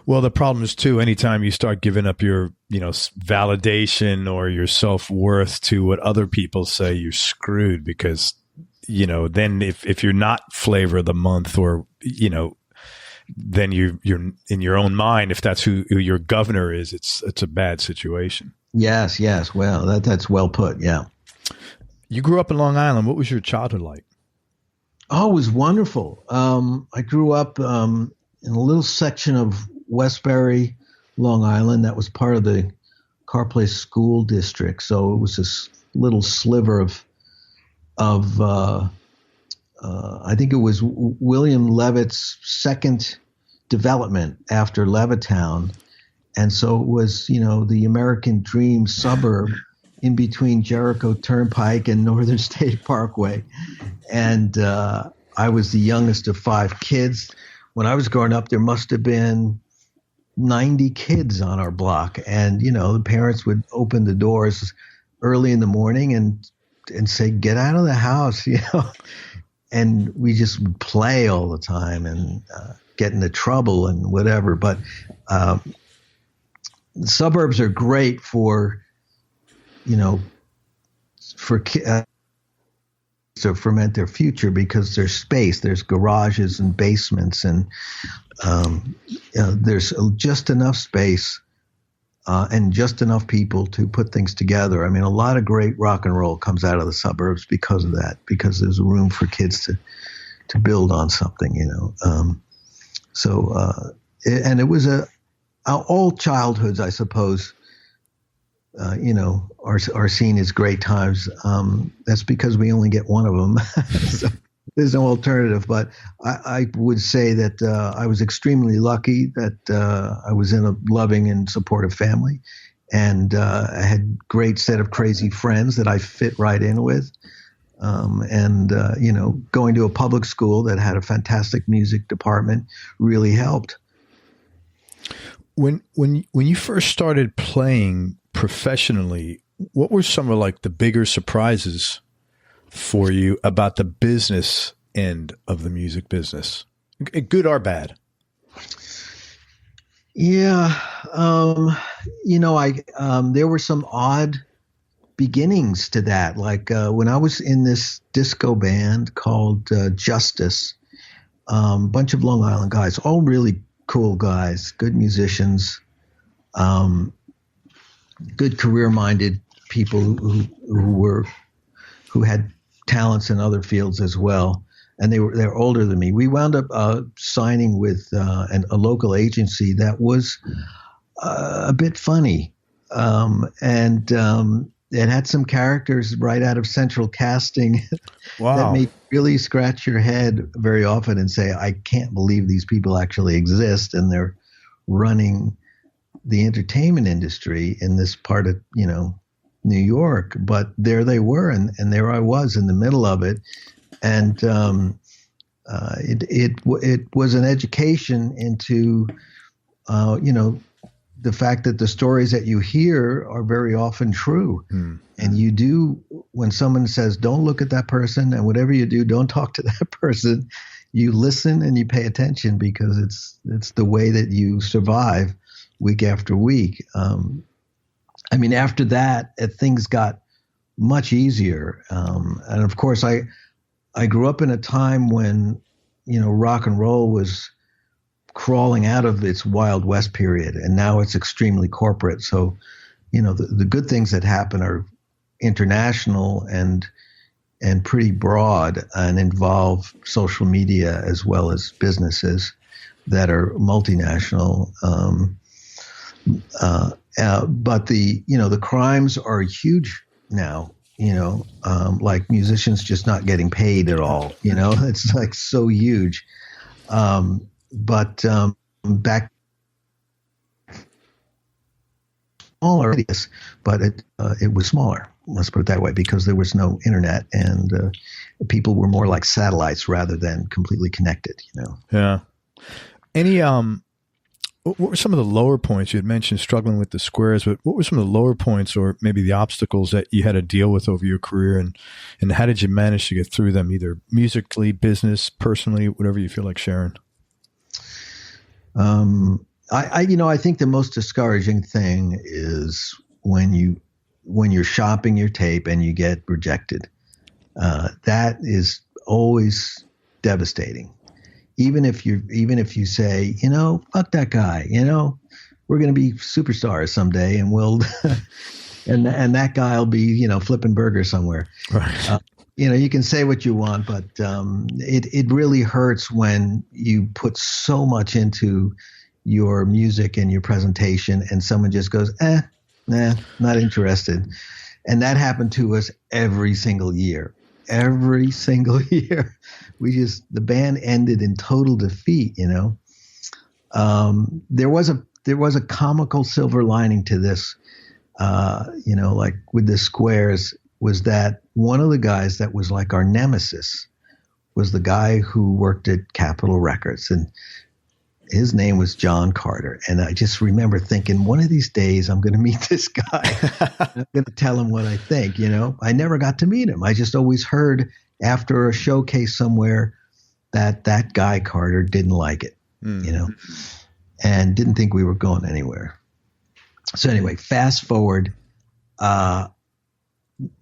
Well, the problem is too, anytime you start giving up your, validation or your self-worth to what other people say, you're screwed because, then if you're not flavor of the month or, then you're in your own mind, if that's who your governor is, it's a bad situation. Yes. Well, that's well put. Yeah. You grew up in Long Island. What was your childhood like? Oh, it was wonderful. I grew up in a little section of Westbury, Long Island, that was part of the Carr Place School District. So it was this little sliver of I think it was William Levitt's second development after Levittown. And so it was, the American dream suburb in between Jericho Turnpike and Northern State Parkway. And I was the youngest of 5 kids. When I was growing up, there must have been 90 kids on our block. And, the parents would open the doors early in the morning and say, get out of the house, And we just would play all the time and get into trouble and whatever. But the suburbs are great to ferment their future because there's space, there's garages and basements, and there's just enough space and just enough people to put things together. I mean, a lot of great rock and roll comes out of the suburbs because of that, because there's room for kids to build on something, and it was all childhoods, I suppose, are seen as great times. That's because we only get one of them. So. There's no alternative. But I would say that I was extremely lucky that I was in a loving and supportive family, and I had a great set of crazy friends that I fit right in with. Going to a public school that had a fantastic music department really helped. When you first started playing professionally, what were some of like the bigger surprises for you about the business end of the music business, good or bad? Yeah, there were some odd beginnings to that. Like when I was in this disco band called Justice, bunch of Long Island guys, all really cool guys, good musicians, good career-minded people who had talents in other fields as well. And they're older than me. We wound up signing with a local agency that was a bit funny, and it had some characters right out of Central Casting. Wow. That made you really scratch your head very often and say, I can't believe these people actually exist and they're running the entertainment industry in this part of, New York. But there they were, and there I was in the middle of it. And it was an education into, the fact that the stories that you hear are very often true. And you do, when someone says, don't look at that person, and whatever you do, don't talk to that person, you listen and you pay attention, because it's the way that you survive week after week. After that, things got much easier. And of course, I grew up in a time when, rock and roll was crawling out of its Wild West period, and now it's extremely corporate. So, the good things that happen are international and pretty broad, and involve social media as well as businesses that are multinational. But the crimes are huge now. Like musicians just not getting paid at all. It's like so huge. But back smaller, but it was smaller. Let's put it that way, because there was no internet, and people were more like satellites rather than completely connected. Yeah. Any what were some of the lower points? You had mentioned struggling with the squares, but what were some of the lower points, or maybe the obstacles that you had to deal with over your career, and how did you manage to get through them, either musically, business, personally, whatever you feel like sharing? I think the most discouraging thing is when you're shopping your tape and you get rejected. That is always devastating. Even if you say, fuck that guy, we're going to be superstars someday, and we'll, and that guy will be, flipping burgers somewhere. Right. You can say what you want, but it really hurts when you put so much into your music and your presentation, and someone just goes, nah, not interested. And that happened to us every single year. Every single year. The band ended in total defeat, There was a comical silver lining to this, like with the squares, was that one of the guys that was like our nemesis was the guy who worked at Capitol Records, and his name was John Carter. And I just remember thinking, one of these days I'm going to meet this guy. I'm going to tell him what I think, I never got to meet him. I just always heard after a showcase somewhere that guy Carter didn't like it, and didn't think we were going anywhere. So anyway, fast forward,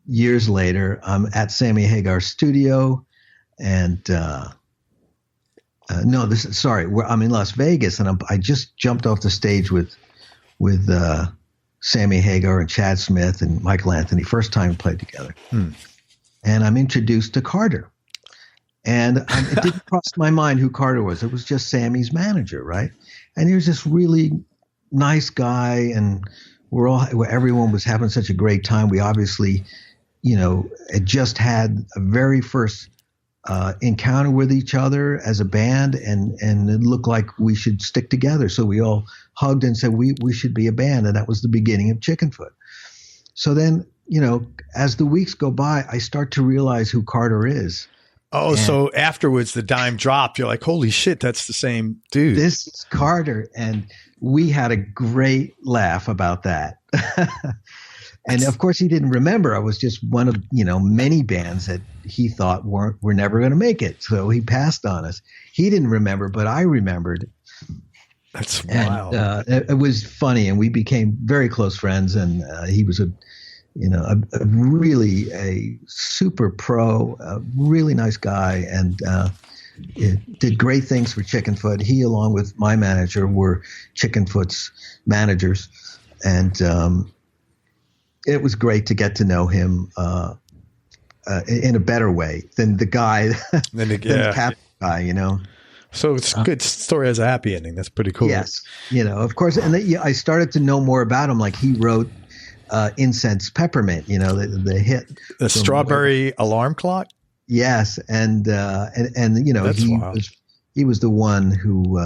years later, I'm at Sammy Hagar's studio, and I'm in Las Vegas, and I just jumped off the stage with Sammy Hagar and Chad Smith and Michael Anthony, first time we played together. And I'm introduced to Carter, and it didn't cross my mind who Carter was. It was just Sammy's manager, right? And he was this really nice guy, and everyone was having such a great time. We obviously, had just had a very first encounter with each other as a band, and it looked like we should stick together. So we all hugged and said we should be a band, and that was the beginning of Chickenfoot. So then, as the weeks go by, I start to realize who Carter is. Oh, so afterwards the dime dropped. You're like, holy shit, that's the same dude. This is Carter, and we had a great laugh about that. And of course, he didn't remember. I was just one of many bands that he thought were never going to make it. So he passed on us. He didn't remember, but I remembered. That's wild. And, it was funny, and we became very close friends. And he was a really super pro, a really nice guy, and did great things for Chickenfoot. He, along with my manager, were Chickenfoot's managers, and it was great to get to know him in a better way than the guy, than the happy guy, So it's a good story as a happy ending. That's pretty cool. Yes, of course. And I started to know more about him. Like he wrote Incense Peppermint, the hit. The Strawberry Alarm Clock? Yes. And he was the one who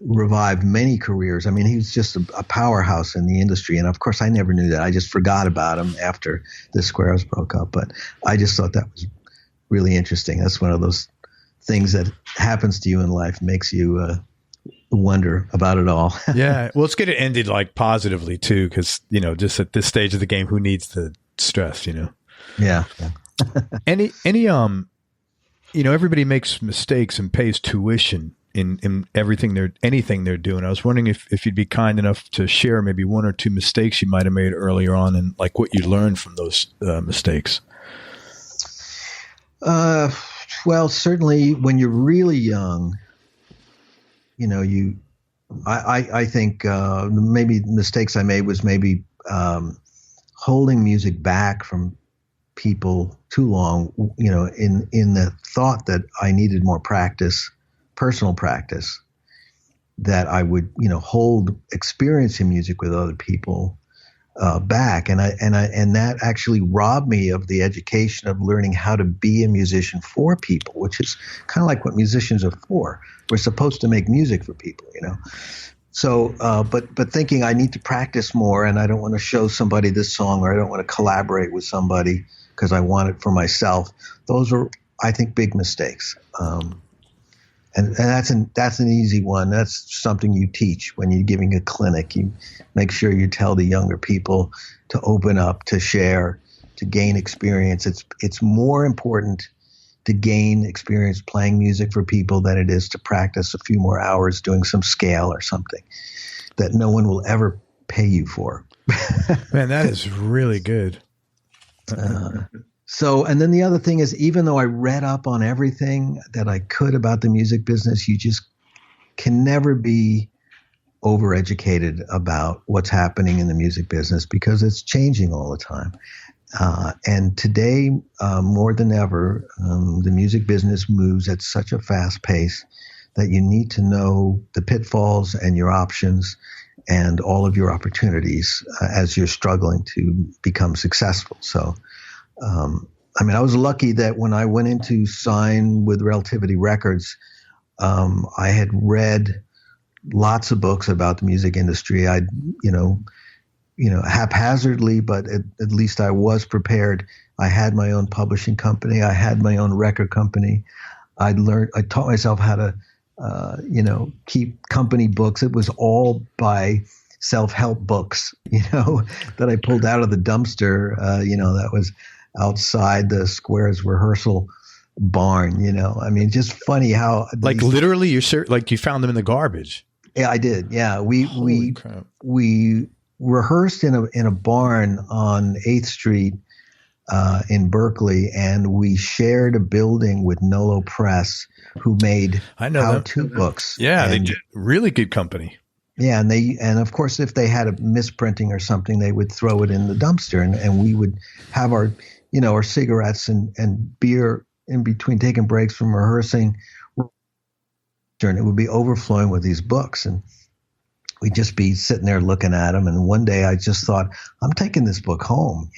revived many careers. I mean, he was just a powerhouse in the industry. And of course, I never knew that. I just forgot about him after the Squares broke up. But I just thought that was really interesting. That's one of those things that happens to you in life, makes you wonder about it all. Yeah. Well, it's good it ended like positively too, because, just at this stage of the game, who needs the stress, Yeah. Any everybody makes mistakes and pays tuition in anything they're doing. I was wondering if you'd be kind enough to share maybe one or two mistakes you might have made earlier on, and like what you learned from those mistakes. Well, certainly when you're really young, I think maybe mistakes I made was maybe holding music back from people too long, in the thought that I needed more practice, personal practice, that I would, hold experiencing music with other people back, and that actually robbed me of the education of learning how to be a musician for people, which is kind of like what musicians are for. We're supposed to make music for people, So, but thinking I need to practice more, and I don't want to show somebody this song, or I don't want to collaborate with somebody because I want it for myself. Those are, I think, big mistakes. And that's an easy one. That's something you teach when you're giving a clinic. You make sure you tell the younger people to open up, to share, to gain experience. It's more important to gain experience playing music for people than it is to practice a few more hours doing some scale or something that no one will ever pay you for. Man, that is really good. So, and then the other thing is, even though I read up on everything that I could about the music business, you just can never be overeducated about what's happening in the music business, because it's changing all the time. And today, more than ever, the music business moves at such a fast pace that you need to know the pitfalls and your options and all of your opportunities as you're struggling to become successful. So, I was lucky that when I went in to sign with Relativity Records, I had read lots of books about the music industry. I'd, haphazardly, but at least I was prepared. I had my own publishing company. I had my own record company. I taught myself how to, keep company books. It was all by self-help books, that I pulled out of the dumpster, that was outside the Squares rehearsal barn, just funny how literally you found them in the garbage. Yeah, I did. Yeah. We rehearsed in a barn on 8th Street in Berkeley, and we shared a building with Nolo Press, who made how-to books. Yeah, they did. Really good company. Yeah, and of course, if they had a misprinting or something, they would throw it in the dumpster, and we would have our cigarettes and beer in between, taking breaks from rehearsing, and it would be overflowing with these books, and we'd just be sitting there looking at them. And one day I just thought, I'm taking this book home,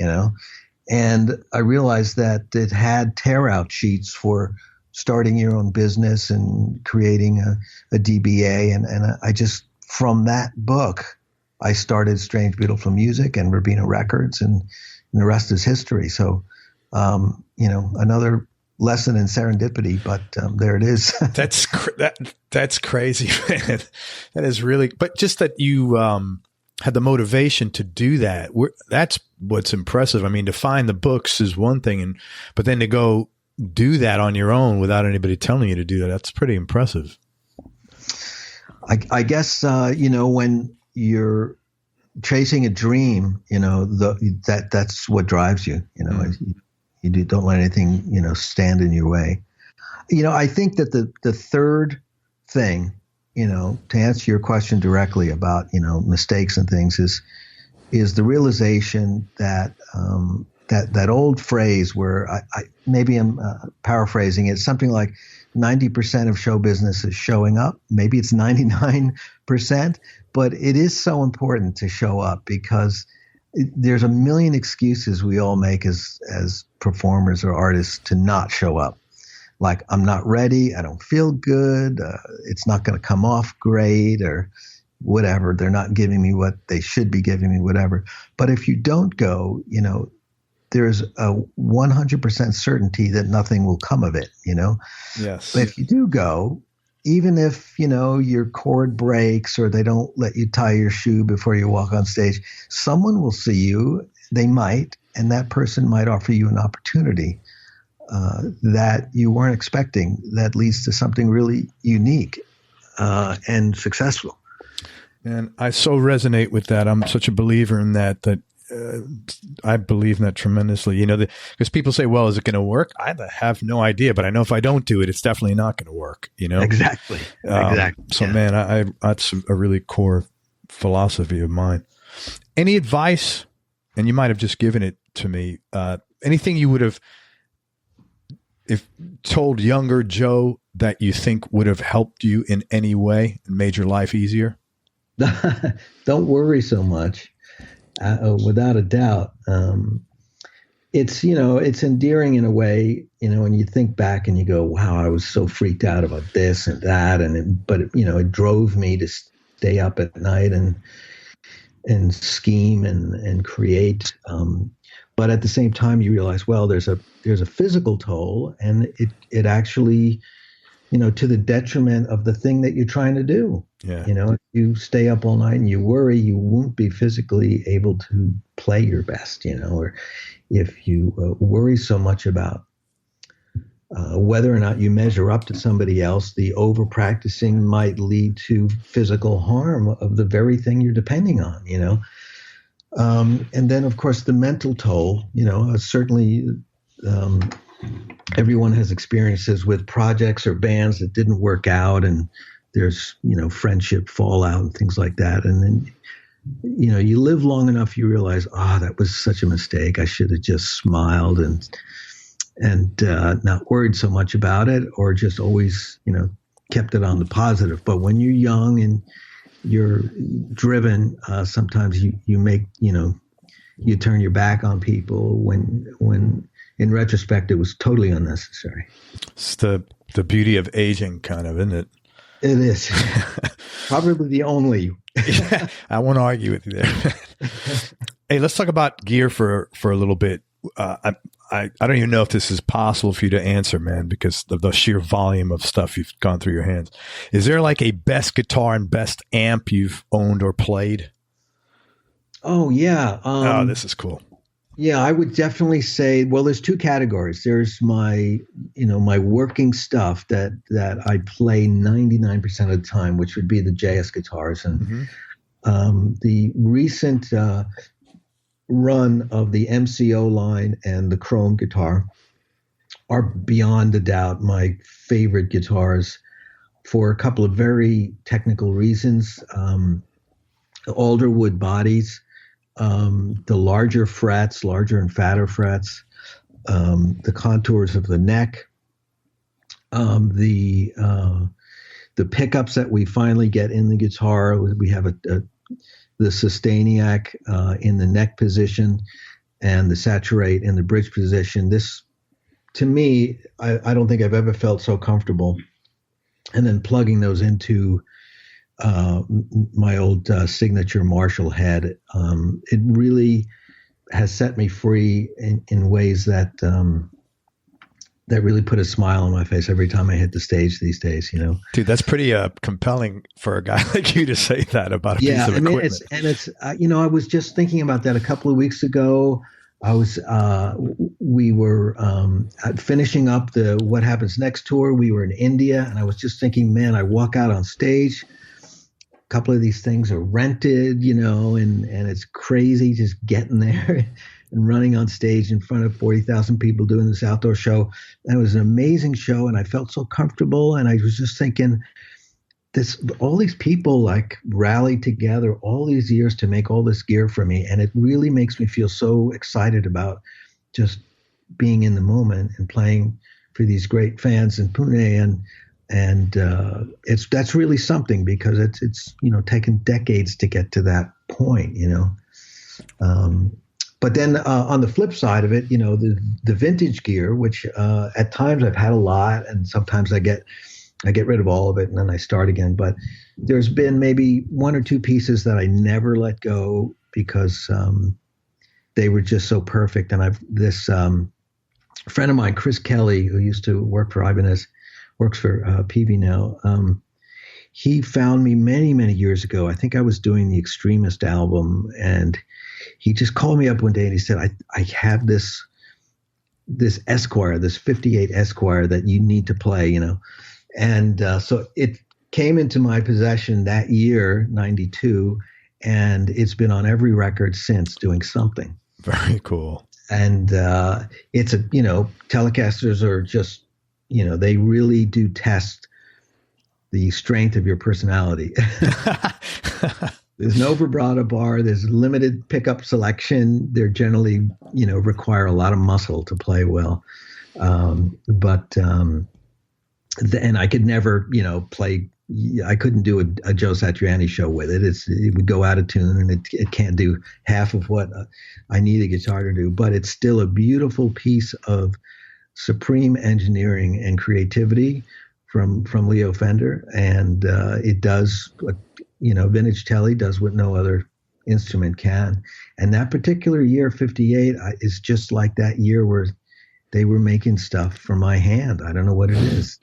And I realized that it had tear out sheets for starting your own business and creating a DBA. And I just, from that book, I started Strange Beautiful Music and Rubina Records, and the rest is history. So, another lesson in serendipity, but there it is. That's crazy, man. That is really, but just that you had the motivation to do that. That's what's impressive. I mean, to find the books is one thing, but then to go do that on your own without anybody telling you to do that, that's pretty impressive. I guess, when you're chasing a dream, that's what drives you. You don't let anything, stand in your way. I think that the third thing, to answer your question directly about, mistakes and things is the realization that that old phrase where I maybe I'm paraphrasing it, something like 90% of show business is showing up. Maybe it's 99%, but it is so important to show up because there's a million excuses we all make as performers or artists to not show up. Like, I'm not ready, I don't feel good, it's not going to come off great, or whatever. They're not giving me what they should be giving me, whatever. But if you don't go, there's a 100% certainty that nothing will come of it, Yes. But if you do go, even if, your cord breaks or they don't let you tie your shoe before you walk on stage, someone will see you, they might, and that person might offer you an opportunity that you weren't expecting that leads to something really unique and successful. And I so resonate with that. I'm such a believer in that I believe in that tremendously. Because people say, well, is it going to work? I have no idea, but I know if I don't do it, it's definitely not going to work, Exactly. Exactly. So, yeah. Man, that's a really core philosophy of mine. Any advice, and you might have just given it to me, anything you would have told younger Joe that you think would have helped you in any way and made your life easier? Don't worry so much. Without a doubt. It's endearing in a way, when you think back and you go, wow, I was so freaked out about this and that. But it drove me to stay up at night and scheme and create. But at the same time, you realize, well, there's a physical toll, and it actually, to the detriment of the thing that you're trying to do. Yeah. If you stay up all night and you worry, you won't be physically able to play your best, or if you worry so much about whether or not you measure up to somebody else, the over practicing might lead to physical harm of the very thing you're depending on, and then of course the mental toll, certainly, everyone has experiences with projects or bands that didn't work out, and there's, friendship fallout and things like that. And then, you live long enough, you realize, that was such a mistake. I should have just smiled and not worried so much about it, or just always, kept it on the positive. But when you're young and you're driven, sometimes you make, you turn your back on people when in retrospect, it was totally unnecessary. It's the beauty of aging, kind of, isn't it? It is. Probably the only. Yeah, I won't argue with you there. Hey, let's talk about gear for a little bit. I don't even know if this is possible for you to answer, man, because of the sheer volume of stuff you've gone through your hands. Is there like a best guitar and best amp you've owned or played? Oh, yeah. This is cool. Yeah, I would definitely say, well, there's two categories. There's my working stuff that I play 99% of the time, which would be the JS guitars. And the recent run of the MCO line and the Chrome guitar are beyond a doubt my favorite guitars for a couple of very technical reasons. Alder wood bodies. The larger frets, larger and fatter frets, the contours of the neck, the pickups that we finally get in the guitar. We have the Sustainiac in the neck position. and the saturate and the bridge position. This, to me, I don't think I've ever felt so comfortable. And then plugging those into my old signature Marshall head, it really has set me free in ways that that really put a smile on my face every time I hit the stage these days. Dude, that's pretty compelling for a guy like you to say that about a piece of equipment. It's I was just thinking about that a couple of weeks ago. We were finishing up the What Happens Next tour. We were in India, and I was just thinking, man, I walk out on stage. A couple of these things are rented, and it's crazy just getting there and running on stage in front of 40,000 people doing this outdoor show. And it was an amazing show, and I felt so comfortable. And I was just thinking, all these people like rallied together all these years to make all this gear for me, and it really makes me feel so excited about just being in the moment and playing for these great fans in Pune, and that's really something, because it's taken decades to get to that point, But then on the flip side of it, the vintage gear, which at times I've had a lot, and sometimes I get rid of all of it and then I start again. But there's been maybe one or two pieces that I never let go because they were just so perfect. And this friend of mine, Chris Kelly, who used to work for Ibanez, works for PV now. He found me many, many years ago. I think I was doing the Extremist album, and he just called me up one day and he said, I have this Esquire, this 58 Esquire that you need to play, And so it came into my possession that year, 92, and it's been on every record since, doing something. Very cool. And it's Telecasters are just, they really do test the strength of your personality. There's no vibrato bar. There's limited pickup selection. They're generally, require a lot of muscle to play well. And I could never, play. I couldn't do a Joe Satriani show with it. It would go out of tune, and it can't do half of what I need a guitar to do. But it's still a beautiful piece of supreme engineering and creativity from Leo Fender, and it does what vintage Tele does what no other instrument can. And that particular year, 58, is just like that year where they were making stuff for my hand. I don't know what it is.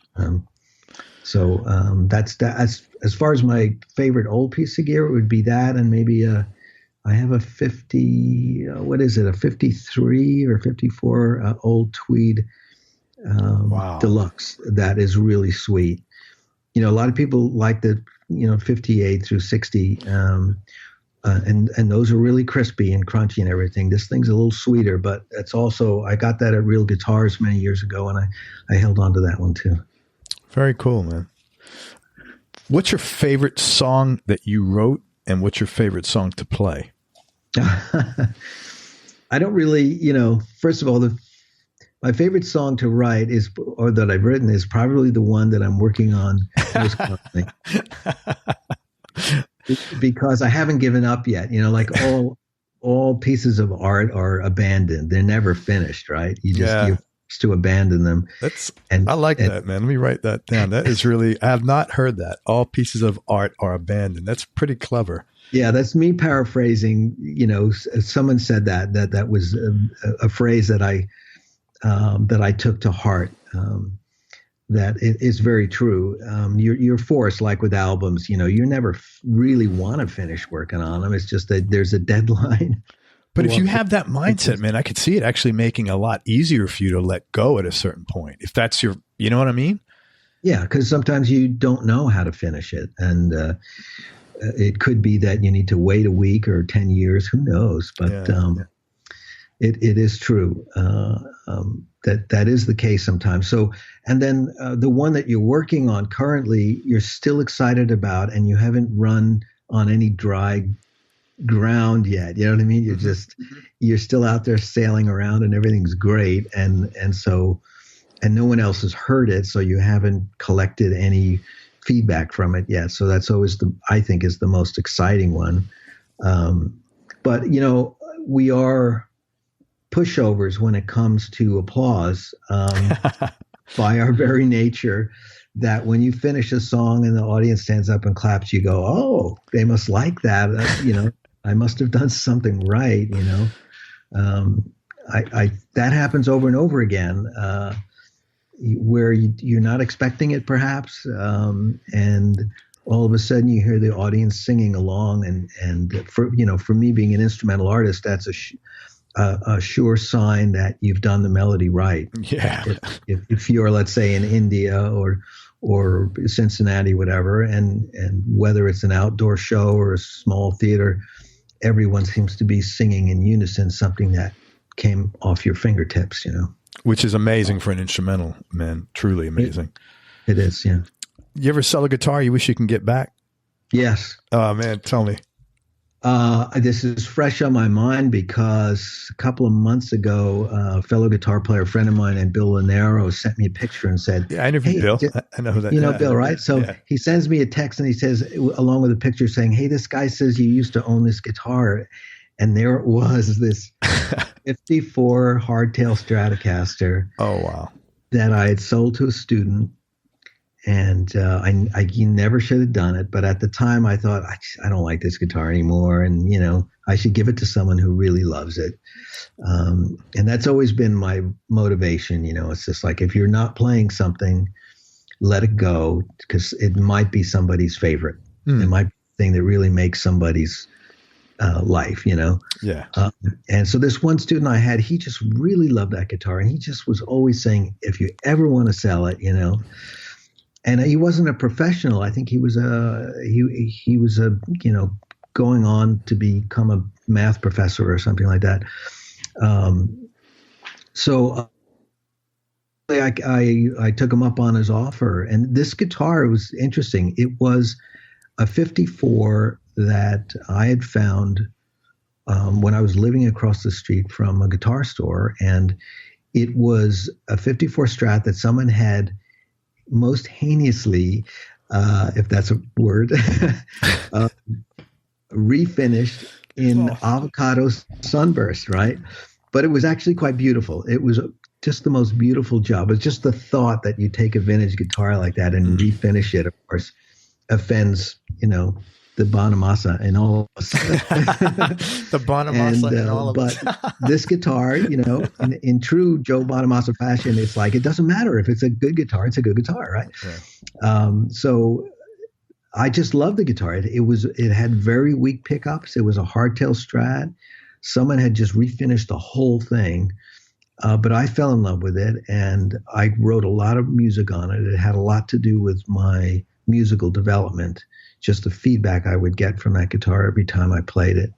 So that's that. As far as my favorite old piece of gear, it would be that, and maybe I have a 50. What is it? A 53 or 54 old Tweed Deluxe that is really sweet. A lot of people like the 58 through 60. And those are really crispy and crunchy and everything. This thing's a little sweeter, but it's also, I got that at Real Guitars many years ago, and I held on to that one too. Very cool, man. What's your favorite song that you wrote, and what's your favorite song to play? I don't really, first of all, my favorite song to write or that I've written is probably the one that I'm working on most currently. Because I haven't given up yet. Like all pieces of art are abandoned. They're never finished, right? You're forced to abandon them. I like that, man. Let me write that down. That is really, I have not heard that. All pieces of art are abandoned. That's pretty clever. Yeah, that's me paraphrasing. Someone said that was a phrase that I took to heart. That it is very true. You're forced, like with albums, you never really want to finish working on them. It's just that there's a deadline. But if you have that mindset, man, I could see it actually making a lot easier for you to let go at a certain point. If that's you know what I mean? Yeah, because sometimes you don't know how to finish it. And it could be that you need to wait a week or 10 years. Who knows? But it is true. That is the case sometimes. So, and then the one that you're working on currently, you're still excited about, and you haven't run on any dry ground yet. You know what I mean? You're still out there sailing around, and everything's great. And no one else has heard it. So you haven't collected any feedback from it yet. So that's always I think is the most exciting one. But we are pushovers when it comes to applause, by our very nature, that when you finish a song and the audience stands up and claps, you go, oh, they must like that. I must have done something right. That happens over and over again, where you're not expecting it, perhaps, and all of a sudden you hear the audience singing along, and for me, being an instrumental artist, that's a sure sign that you've done the melody right. Yeah. If you're, let's say, in India or Cincinnati, whatever, and whether it's an outdoor show or a small theater, everyone seems to be singing in unison something that came off your fingertips, Which is amazing for an instrumental, man. Truly amazing. It is, yeah. You ever sell a guitar you wish you can get back? Yes. Oh, man, tell me. This is fresh on my mind because a couple of months ago, a fellow guitar player, a friend of mine, and Bill Lanero, sent me a picture and said, yeah, I interviewed Bill. I know who that is. You know Bill, right? So he sends me a text and he says, along with a picture, saying, hey, this guy says you used to own this guitar. And there it was, this 54 hardtail Stratocaster. Oh, wow. That I had sold to a student. And I never should have done it. But at the time, I thought, I don't like this guitar anymore. And, I should give it to someone who really loves it. And that's always been my motivation. It's just like, if you're not playing something, let it go, because it might be somebody's favorite. It might be the thing that really makes somebody's life, Yeah. And so this one student I had, he just really loved that guitar. And he just was always saying, if you ever want to sell it, And he wasn't a professional. I think he was going on to become a math professor or something like that. So I took him up on his offer. And this guitar was interesting. It was a 54 that I had found when I was living across the street from a guitar store. And it was a 54 Strat that someone had most heinously, if that's a word, refinished in avocado sunburst, right? But it was actually quite beautiful. It was just the most beautiful job. It's just the thought that you take a vintage guitar like that and refinish it, of course, offends, the Bonamassa and all of us. The Bonamassa and all of us. But this guitar, in true Joe Bonamassa fashion, it's like, it doesn't matter if it's a good guitar, it's a good guitar, right? Yeah. So I just love the guitar. It had very weak pickups. It was a hardtail Strat. Someone had just refinished the whole thing. But I fell in love with it, and I wrote a lot of music on it. It had a lot to do with my musical development, just the feedback I would get from that guitar every time I played it.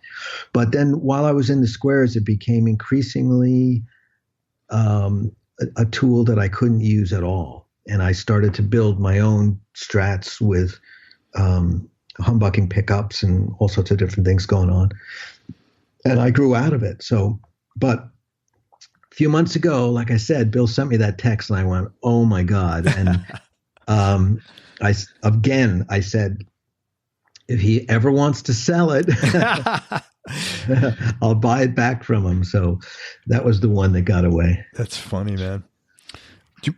But then while I was in the Squares, it became increasingly a tool that I couldn't use at all. And I started to build my own Strats with humbucking pickups and all sorts of different things going on. And I grew out of it. But a few months ago, like I said, Bill sent me that text and I went, oh my God. And I said, if he ever wants to sell it, I'll buy it back from him. So that was the one that got away. That's funny, man.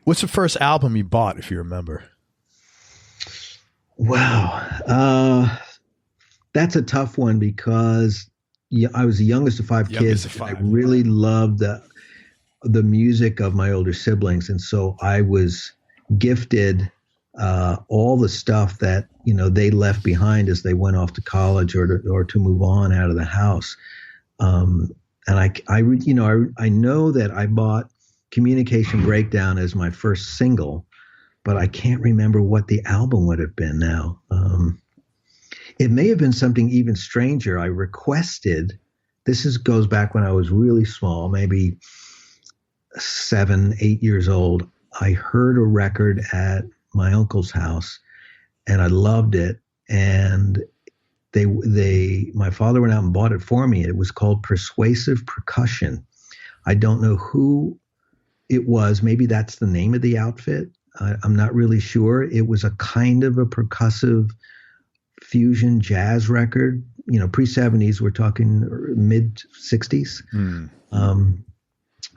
What's the first album you bought, if you remember? Wow. That's a tough one because I was the youngest of five kids. I really loved the music of my older siblings. And so I was gifted all the stuff that, they left behind as they went off to college or to move on out of the house. And I know that I bought Communication Breakdown as my first single, but I can't remember what the album would have been now. It may have been something even stranger. I requested, goes back when I was really small, maybe 7, 8 years old. I heard a record at my uncle's house and I loved it. And my father went out and bought it for me. It was called Persuasive Percussion. I don't know who it was. Maybe that's the name of the outfit. I'm not really sure. It was a kind of a percussive fusion jazz record, pre-70s, we're talking mid 60s.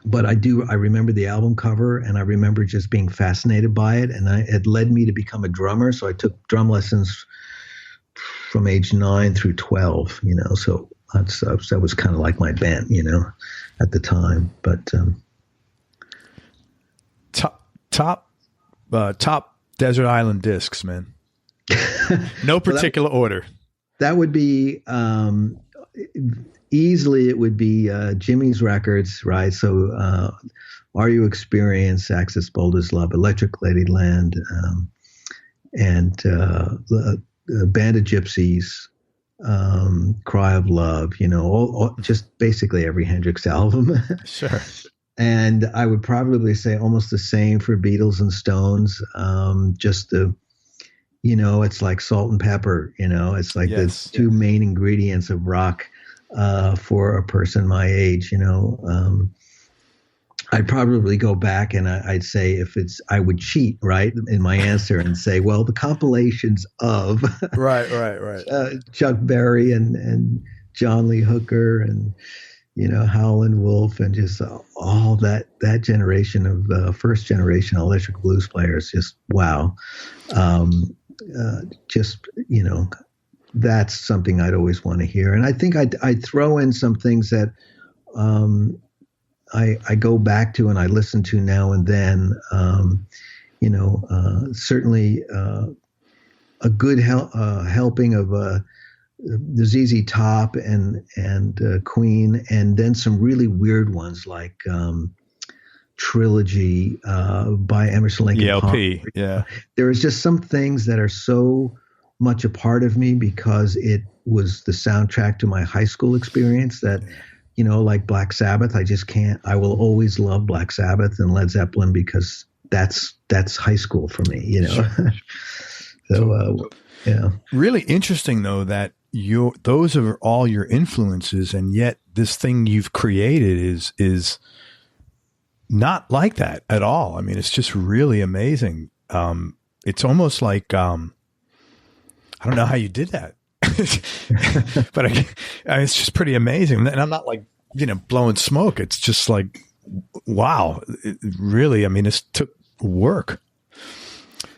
but I remember the album cover, and I remember just being fascinated by it, and it led me to become a drummer. So I took drum lessons from age 9 through 12, so that was kind of like my band, at the time. But top desert island discs, man. No particular order. That would be easily. It would be Jimmy's records, right? So, Are You Experienced, Axis Boulder's Love, Electric Ladyland, and Band of Gypsies, Cry of Love. All, just basically every Hendrix album. Sure. And I would probably say almost the same for Beatles and Stones. Just the, it's like salt and pepper. It's like the two main ingredients of rock for a person my age. I'd probably go back and I'd say I would cheat, right, in my answer and say, well, the compilations of right. Chuck Berry and John Lee Hooker and Howlin' Wolf and just all that generation of first generation electric blues players. Just wow. That's something I'd always want to hear. And I think I'd throw in some things that I go back to and I listen to now and then. Certainly a good helping of the ZZ Top and Queen, and then some really weird ones like Trilogy by Emerson, Lake and Palmer. Yeah. There is just some things that are so much a part of me because it was the soundtrack to my high school experience that, like Black Sabbath, I will always love Black Sabbath and Led Zeppelin because that's high school for me, Sure. So, yeah. Really interesting though that those are all your influences, and yet this thing you've created is not like that at all. I mean, it's just really amazing. It's almost like I don't know how you did that, but it's just pretty amazing. And I'm not like blowing smoke. It's just like wow, it really. I mean, it took work.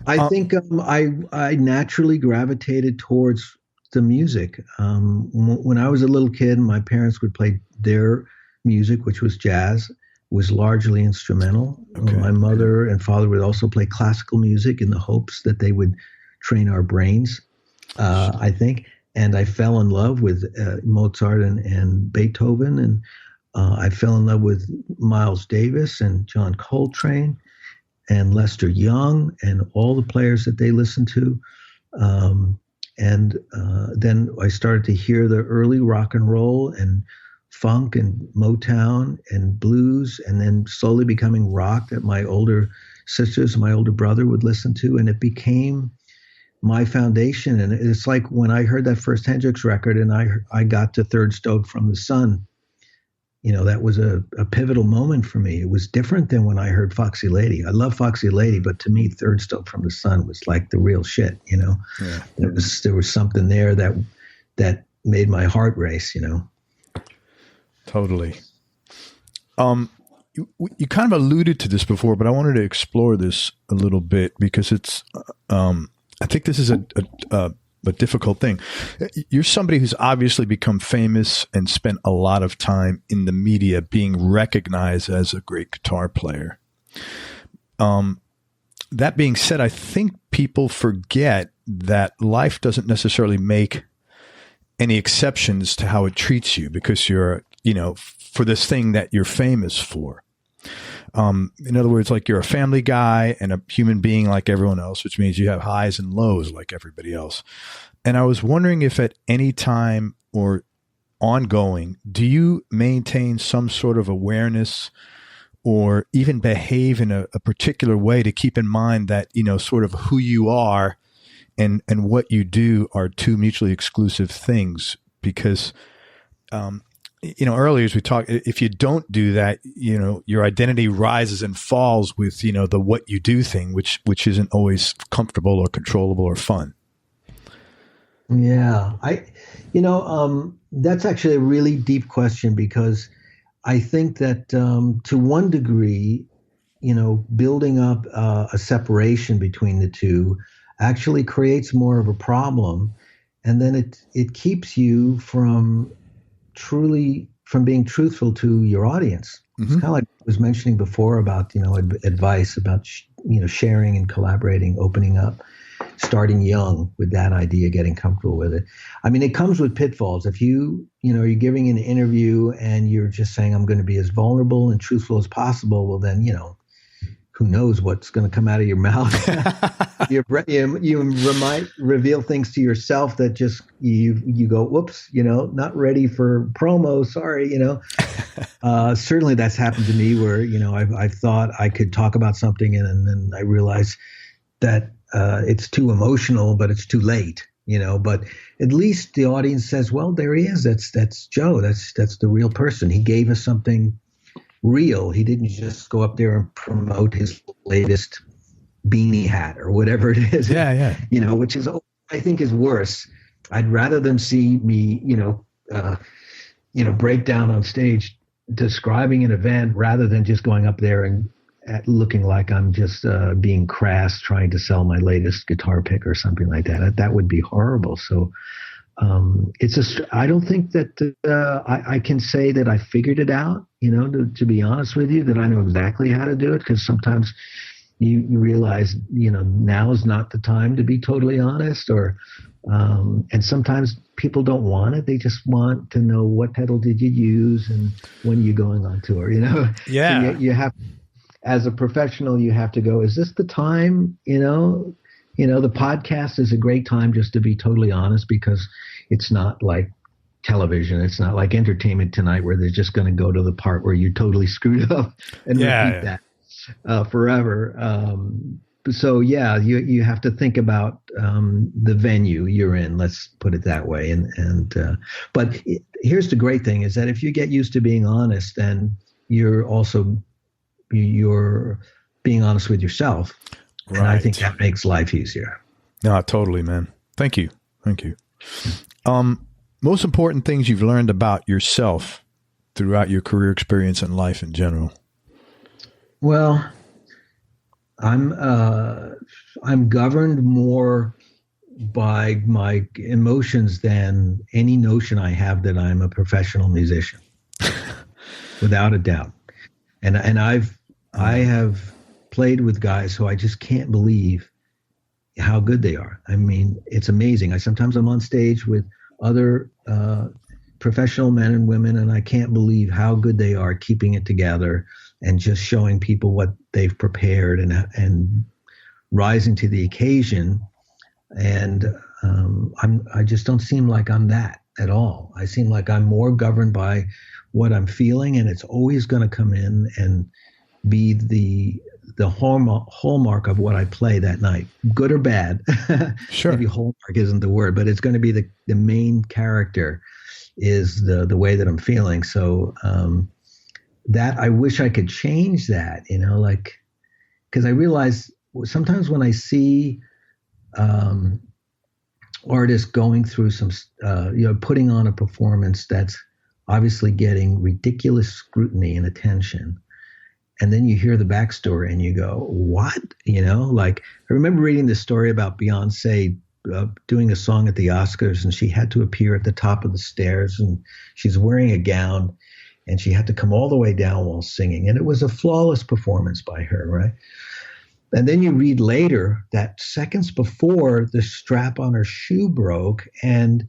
I think I naturally gravitated towards the music. When I was a little kid, my parents would play their music, which was jazz, was largely instrumental. Okay. My mother and father would also play classical music in the hopes that they would train our brains, I think. And I fell in love with Mozart and Beethoven, and I fell in love with Miles Davis and John Coltrane and Lester Young and all the players that they listened to. And then I started to hear the early rock and roll and funk and Motown and blues, and then slowly becoming rock that my older sisters and my older brother would listen to. And it became my foundation. And it's like when I heard that first Hendrix record and I got to Third Stove from the Sun, that was a pivotal moment for me. It was different than when I heard Foxy Lady. I love Foxy Lady, but to me, Third Stove from the Sun was like the real shit, Yeah. There was something there that made my heart race, Totally. You kind of alluded to this before, but I wanted to explore this a little bit because it's, I think this is a difficult thing. You're somebody who's obviously become famous and spent a lot of time in the media being recognized as a great guitar player. That being said, I think people forget that life doesn't necessarily make any exceptions to how it treats you because you're, for this thing that you're famous for. In other words, like you're a family guy and a human being like everyone else, which means you have highs and lows like everybody else. And I was wondering if at any time or ongoing, do you maintain some sort of awareness or even behave in a particular way to keep in mind that, sort of who you are and what you do are two mutually exclusive things? Because, earlier as we talked, if you don't do that, your identity rises and falls with, the what you do thing, which isn't always comfortable or controllable or fun. Yeah, that's actually a really deep question because I think that to one degree, building up a separation between the two actually creates more of a problem, and then it keeps you from being truthful to your audience. It's kind of like I was mentioning before about advice about sharing and collaborating, opening up, starting young with that idea, getting comfortable with it. I mean, it comes with pitfalls. If you're giving an interview and you're just saying, I'm going to be as vulnerable and truthful as possible, well, then, who knows what's going to come out of your mouth. You might reveal things to yourself that just you go, whoops, not ready for promo. Sorry, Certainly that's happened to me where, I've thought I could talk about something and then I realize that it's too emotional, but it's too late, but at least the audience says, well, there he is. That's Joe. That's the real person. He gave us something real. He didn't just go up there and promote his latest beanie hat or whatever it is. Yeah. Which is, I think, is worse. I'd rather them see me, break down on stage describing an event rather than just going up there and looking like I'm just being crass trying to sell my latest guitar pick or something like that. That would be horrible. So I don't think that I can say that I figured it out, to be honest with you, that I know exactly how to do it, because sometimes you realize, now is not the time to be totally honest, and sometimes people don't want it. They just want to know what pedal did you use and when are you going on tour, Yeah. So you have, as a professional, you have to go, is this the time, the podcast is a great time just to be totally honest, because it's not like television. It's not like Entertainment Tonight where they're just going to go to the part where you totally screwed up and repeat that forever. So yeah, you have to think about the venue you're in. Let's put it that way. But here's the great thing is that if you get used to being honest, then you're being honest with yourself. Right. And I think that makes life easier. No, totally, man. Thank you. Most important things you've learned about yourself throughout your career experience and life in general. Well, I'm governed more by my emotions than any notion I have that I'm a professional musician, without a doubt. And I have played with guys who I just can't believe how good they are. I mean, it's amazing. Sometimes I'm on stage with other professional men and women, and I can't believe how good they are keeping it together and just showing people what they've prepared and rising to the occasion. And I just don't seem like I'm that at all. I seem like I'm more governed by what I'm feeling, and it's always going to come in and be the hallmark of what I play that night, good or bad. Sure. Maybe hallmark isn't the word, but it's going to be the main character is the way that I'm feeling. So that I wish I could change that, because I realize sometimes when I see artists going through some, putting on a performance that's obviously getting ridiculous scrutiny and attention, and then you hear the backstory and you go, what? I remember reading this story about Beyonce doing a song at the Oscars, and she had to appear at the top of the stairs, and she's wearing a gown, and she had to come all the way down while singing. And it was a flawless performance by her, right? And then you read later that seconds before, the strap on her shoe broke, and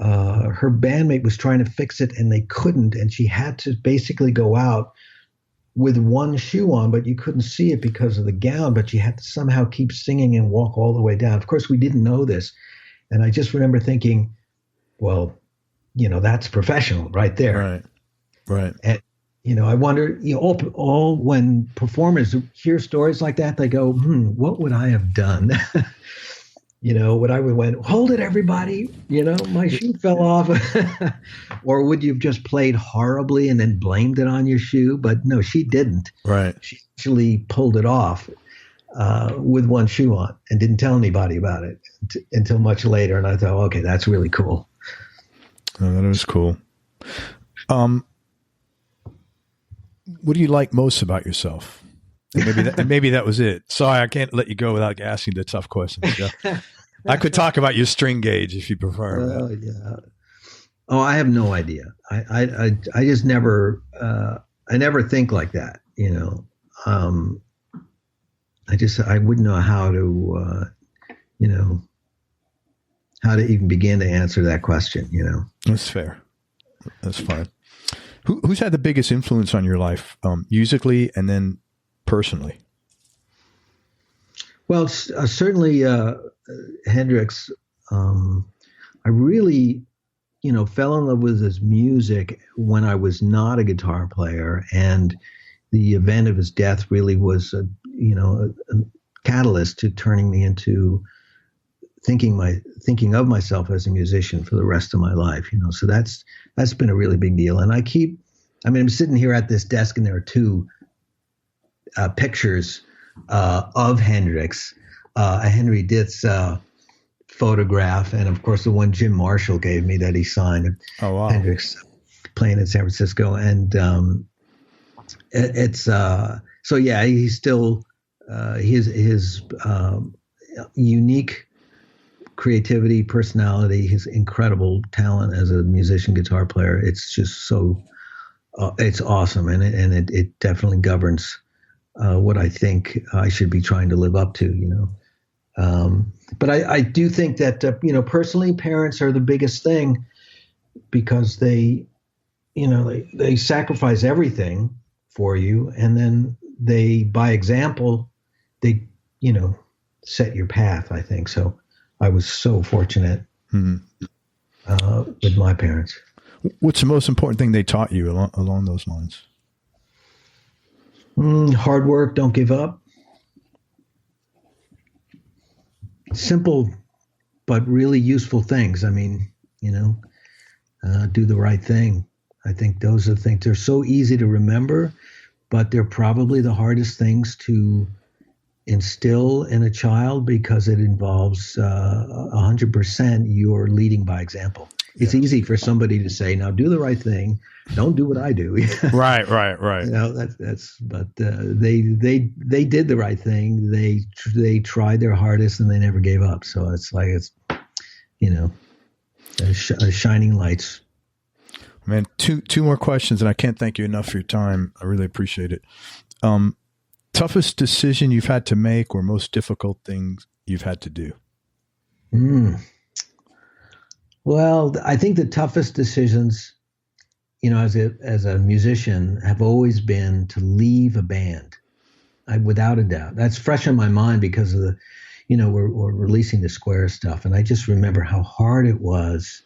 her bandmate was trying to fix it, and they couldn't, and she had to basically go out with one shoe on, but you couldn't see it because of the gown, but you had to somehow keep singing and walk all the way down. Of course, we didn't know this. And I just remember thinking, well, that's professional right there. Right. And, I wonder, all when performers hear stories like that, they go, what would I have done? Would I have went, hold it, everybody, my shoe fell off? Or would you have just played horribly and then blamed it on your shoe? But no, she didn't. Right. She actually pulled it off with one shoe on and didn't tell anybody about it until much later. And I thought, okay, that's really cool. Oh, that is cool. What do you like most about yourself? And maybe that was it. Sorry, I can't let you go without asking the tough questions, Jeff. I could talk about your string gauge if you prefer. Yeah. Oh, I have no idea. I just never I never think like that. I wouldn't know how to how to even begin to answer that question. That's fair. That's fine. Who's had the biggest influence on your life, musically and then personally? Well, certainly Hendrix. I really, fell in love with his music when I was not a guitar player, and the event of his death really was a catalyst to turning me into thinking of myself as a musician for the rest of my life. So that's been a really big deal. And I'm sitting here at this desk, and there are two pictures of Hendrix, a Henry Ditz photograph, and of course the one Jim Marshall gave me that he signed. Oh, wow. Hendrix playing in San Francisco, and it's so yeah, he's still his unique creativity, personality, his incredible talent as a musician, guitar player. It's just so it's awesome, and it definitely governs what I think I should be trying to live up to. But I do think that personally, parents are the biggest thing, because they sacrifice everything for you, and then they, by example, they set your path, I think. So I was so fortunate with my parents. What's the most important thing they taught you along those lines? Hard work, don't give up. Simple, but really useful things. Do the right thing. I think those are things. They're so easy to remember, but they're probably the hardest things to instill in a child, because it involves 100% you're leading by example. It's easy for somebody to say, now do the right thing. Don't do what I do. Right. But they did the right thing. They tried their hardest, and they never gave up. So it's shining lights. Man, two more questions, and I can't thank you enough for your time. I really appreciate it. Toughest decision you've had to make, or most difficult things you've had to do? Well, I think the toughest decisions, as a musician, have always been to leave a band. Without a doubt, that's fresh in my mind because of the, we're releasing the Square stuff, and I just remember how hard it was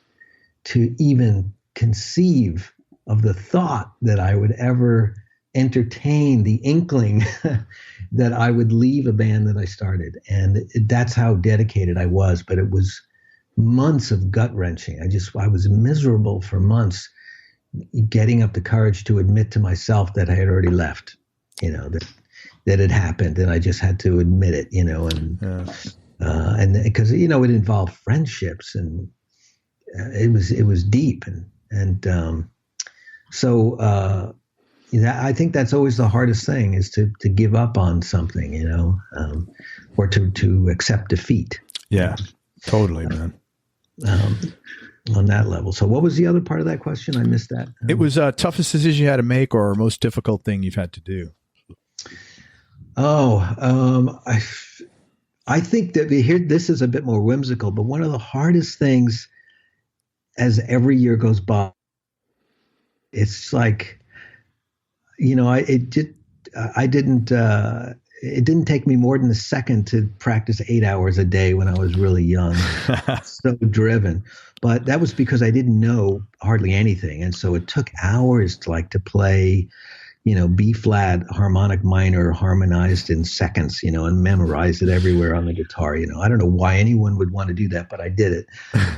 to even conceive of the thought that I would ever entertain the inkling that I would leave a band that I started. And that's how dedicated I was, but it was months of gut wrenching. I was miserable for months, getting up the courage to admit to myself that I had already left, that it happened, and I just had to admit it, and because, it involved friendships, and it was deep. So I think that's always the hardest thing, is to give up on something, or to accept defeat. Yeah, totally, man. On that level. So what was the other part of that question? I missed that. It was toughest decision you had to make, or most difficult thing you've had to do? I think that this is a bit more whimsical, but one of the hardest things as every year goes by, it's like, it didn't take me more than a second to practice 8 hours a day when I was really young. So driven. But that was because I didn't know hardly anything. And so it took hours to play, B flat harmonic minor harmonized in seconds, and memorize it everywhere on the guitar. I don't know why anyone would want to do that, but I did it.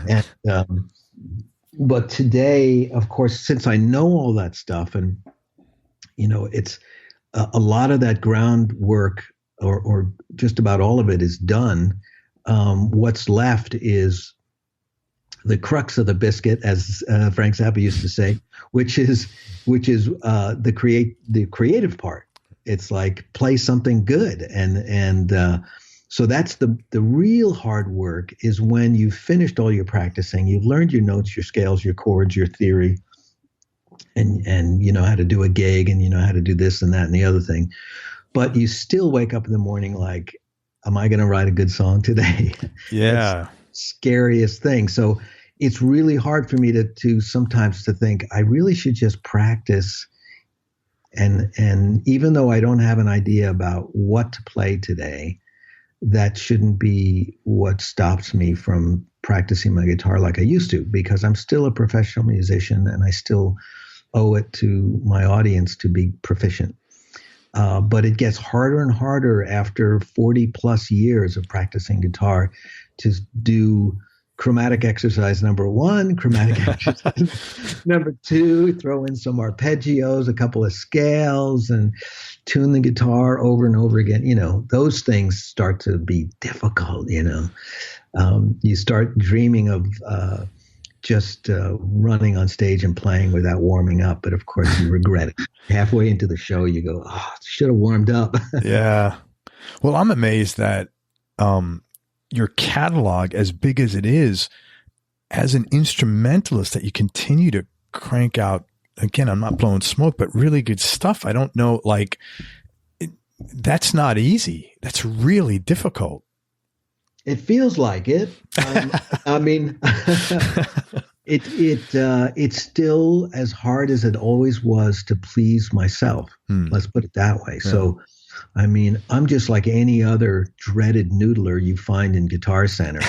And, but today, of course, since I know all that stuff, and, it's a lot of that groundwork, or just about all of it, is done. What's left is the crux of the biscuit, as Frank Zappa used to say, which is the creative part. It's like play something good, and so that's the real hard work is when you've finished all your practicing, you've learned your notes, your scales, your chords, your theory, and you know how to do a gig, and you know how to do this and that and the other thing, but you still wake up in the morning like, am I going to write a good song today? Yeah. Scariest thing. So it's really hard for me to sometimes to think I really should just practice. And even though I don't have an idea about what to play today, that shouldn't be what stops me from practicing my guitar like I used to, because I'm still a professional musician and I still owe it to my audience to be proficient. But it gets harder and harder after 40 plus years of practicing guitar to do chromatic exercise number 1, chromatic exercise number 2, throw in some arpeggios, a couple of scales, and tune the guitar over and over again. You know, those things start to be difficult, you know. You start dreaming of just running on stage and playing without warming up. But of course, you regret it. Halfway into the show, you go, oh, should have warmed up. Yeah. Well, I'm amazed that your catalog, as big as it is, as an instrumentalist, that you continue to crank out. Again, I'm not blowing smoke, but really good stuff. I don't know, like, that's not easy. That's really difficult. It feels like it. I mean, it's still as hard as it always was to please myself. Let's put it that way. Yeah. So, I mean, I'm just like any other dreaded noodler you find in Guitar Center,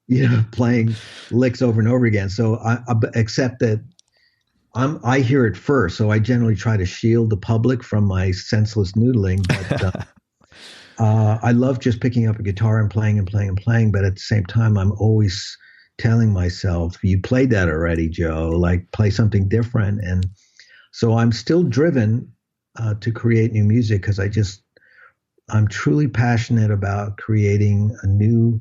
you know, playing licks over and over again. So, except that I hear it first, so I generally try to shield the public from my senseless noodling. But I love just picking up a guitar and playing and playing and playing. But at the same time, I'm always telling myself, "You played that already, Joe. Like, play something different." And so I'm still driven to create new music because I'm truly passionate about creating a new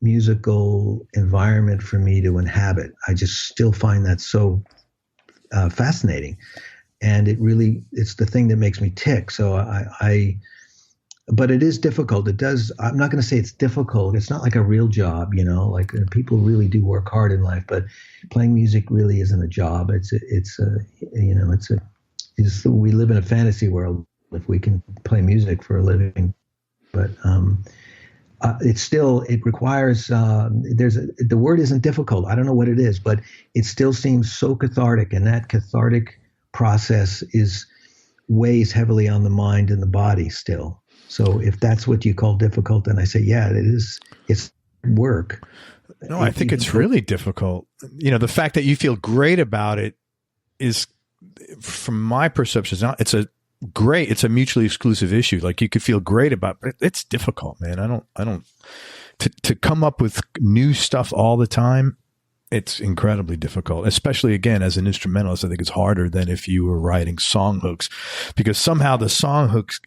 musical environment for me to inhabit. I just still find that so fascinating, and it's the thing that makes me tick. So but it is difficult. I'm not going to say it's difficult. It's not like a real job, you know, like people really do work hard in life, but playing music really isn't a job. We live in a fantasy world if we can play music for a living, but it requires, the word isn't difficult. I don't know what it is, but it still seems so cathartic, and that cathartic process weighs heavily on the mind and the body still. So if that's what you call difficult, then I say, yeah, it is. It's work. No, I think it's really difficult. You know, the fact that you feel great about it is, from my perception, it's a mutually exclusive issue. Like, you could feel great about it, but it's difficult, man. I don't to come up with new stuff all the time. It's incredibly difficult, especially, again, as an instrumentalist. I think it's harder than if you were writing song hooks, because somehow the song hooks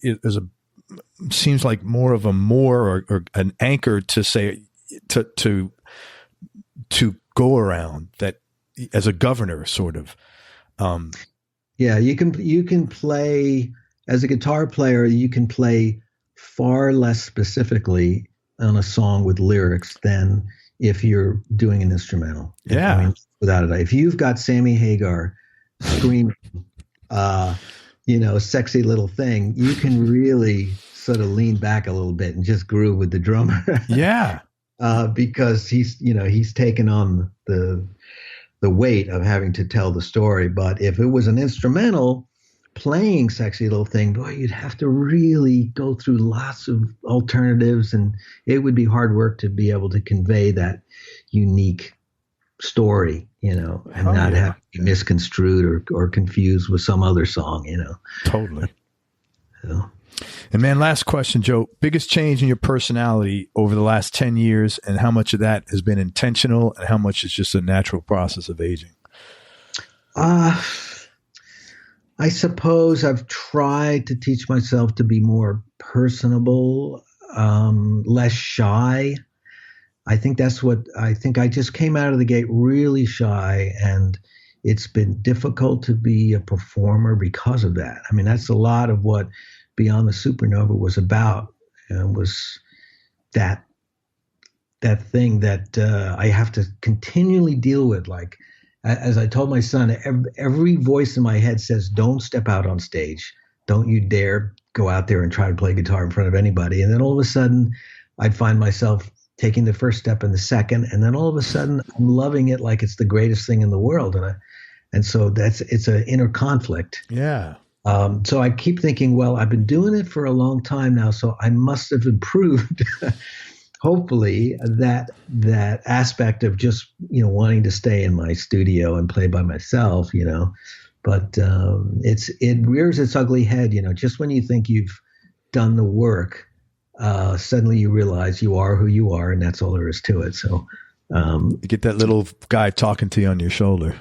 seems like more of or an anchor to say, to go around, that as a governor, sort of. Yeah, you can play as a guitar player. You can play far less specifically on a song with lyrics than if you're doing an instrumental. Yeah, I mean, without a doubt. If you've got Sammy Hagar screaming, sexy little thing, you can really sort of lean back a little bit and just groove with the drummer. Yeah, because he's taken on the weight of having to tell the story. But if it was an instrumental playing Sexy Little Thing, boy, you'd have to really go through lots of alternatives, and it would be hard work to be able to convey that unique story, and not have to be misconstrued or confused with some other song, Totally. So. And man, last question, Joe. Biggest change in your personality over the last 10 years, and how much of that has been intentional and how much is just a natural process of aging? I suppose I've tried to teach myself to be more personable, less shy. I think I just came out of the gate really shy, and it's been difficult to be a performer because of that. I mean, that's a lot of what Beyond the Supernova was about, was that thing that I have to continually deal with. Like, as I told my son, every voice in my head says, don't step out on stage. Don't you dare go out there and try to play guitar in front of anybody. And then all of a sudden, I'd find myself taking the first step and the second, and then all of a sudden, I'm loving it like it's the greatest thing in the world. And so it's an inner conflict. Yeah. So I keep thinking, well, I've been doing it for a long time now, so I must have improved. Hopefully, that aspect of just wanting to stay in my studio and play by myself, But it rears its ugly head, just when you think you've done the work, suddenly you realize you are who you are, and that's all there is to it. So you get that little guy talking to you on your shoulder.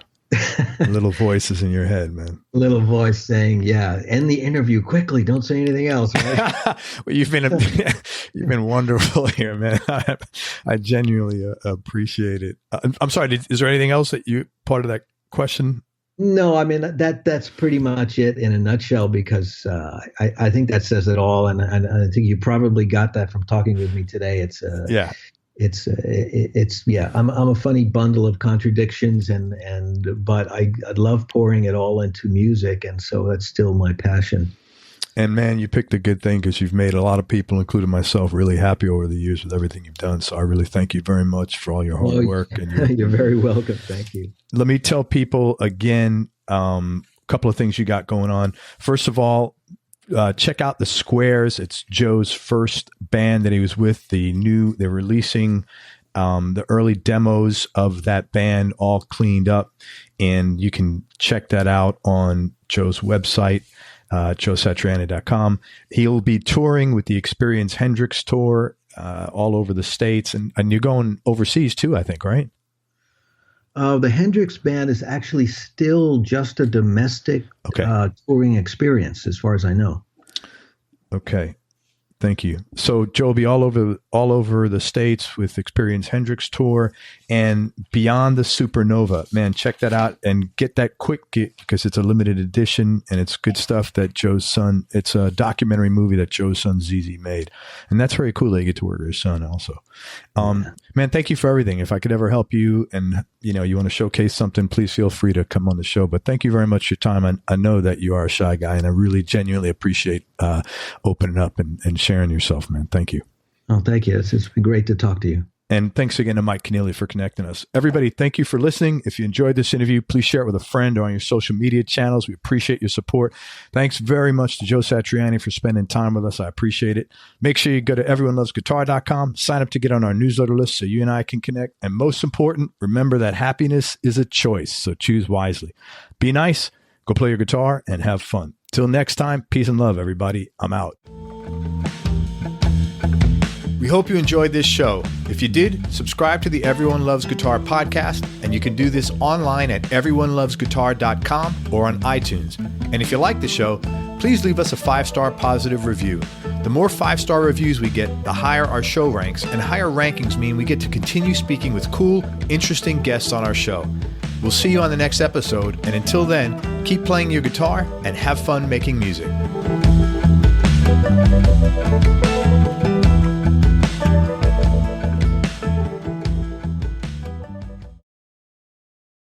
Little voices in your head, man. Little voice saying, "Yeah, end the interview quickly. Don't say anything else." Right? Well, you've been wonderful here, man. I genuinely appreciate it. I'm sorry. Is there anything else that you part of that question? No, I mean that's pretty much it in a nutshell. Because I think that says it all, and I think you probably got that from talking with me today. It's yeah. It's I'm a funny bundle of contradictions, but I love pouring it all into music, and so that's still my passion. And man, you picked a good thing, because you've made a lot of people, including myself, really happy over the years with everything you've done. So I really thank you very much for all your hard work. And you're very welcome. Thank you. Let me tell people again, a couple of things you got going on. First of all, check out the Squares. It's Joe's first band that he was with. They're releasing the early demos of that band, all cleaned up, and you can check that out on Joe's website, joesatriani.com. He'll be touring with the Experience Hendrix tour all over the States, and you're going overseas too, I think, right? The Hendrix band is actually still just a domestic touring experience, as far as I know. Okay. Thank you. So Joe will be all over the States with Experience Hendrix tour and Beyond the Supernova. Man, check that out and get that quick get, because it's a limited edition and it's good stuff that Joe's son, it's a documentary movie that Joe's son ZZ made. And that's very cool that you get to work with his son also. Man, thank you for everything. If I could ever help you and you want to showcase something, please feel free to come on the show. But thank you very much for your time. I know that you are a shy guy, and I really genuinely appreciate opening up and sharing yourself, man. Thank you. Oh, thank you. It's been great to talk to you. And thanks again to Mike Keneally for connecting us. Everybody, thank you for listening. If you enjoyed this interview, please share it with a friend or on your social media channels. We appreciate your support. Thanks very much to Joe Satriani for spending time with us. I appreciate it. Make sure you go to everyonelovesguitar.com, sign up to get on our newsletter list so you and I can connect. And most important, remember that happiness is a choice, so choose wisely. Be nice, go play your guitar, and have fun. Till next time, peace and love, everybody. I'm out. We hope you enjoyed this show. If you did, subscribe to the Everyone Loves Guitar podcast, and you can do this online at everyonelovesguitar.com or on iTunes. And if you like the show, please leave us a 5-star positive review. The more 5-star reviews we get, the higher our show ranks, and higher rankings mean we get to continue speaking with cool, interesting guests on our show. We'll see you on the next episode, and until then, keep playing your guitar and have fun making music.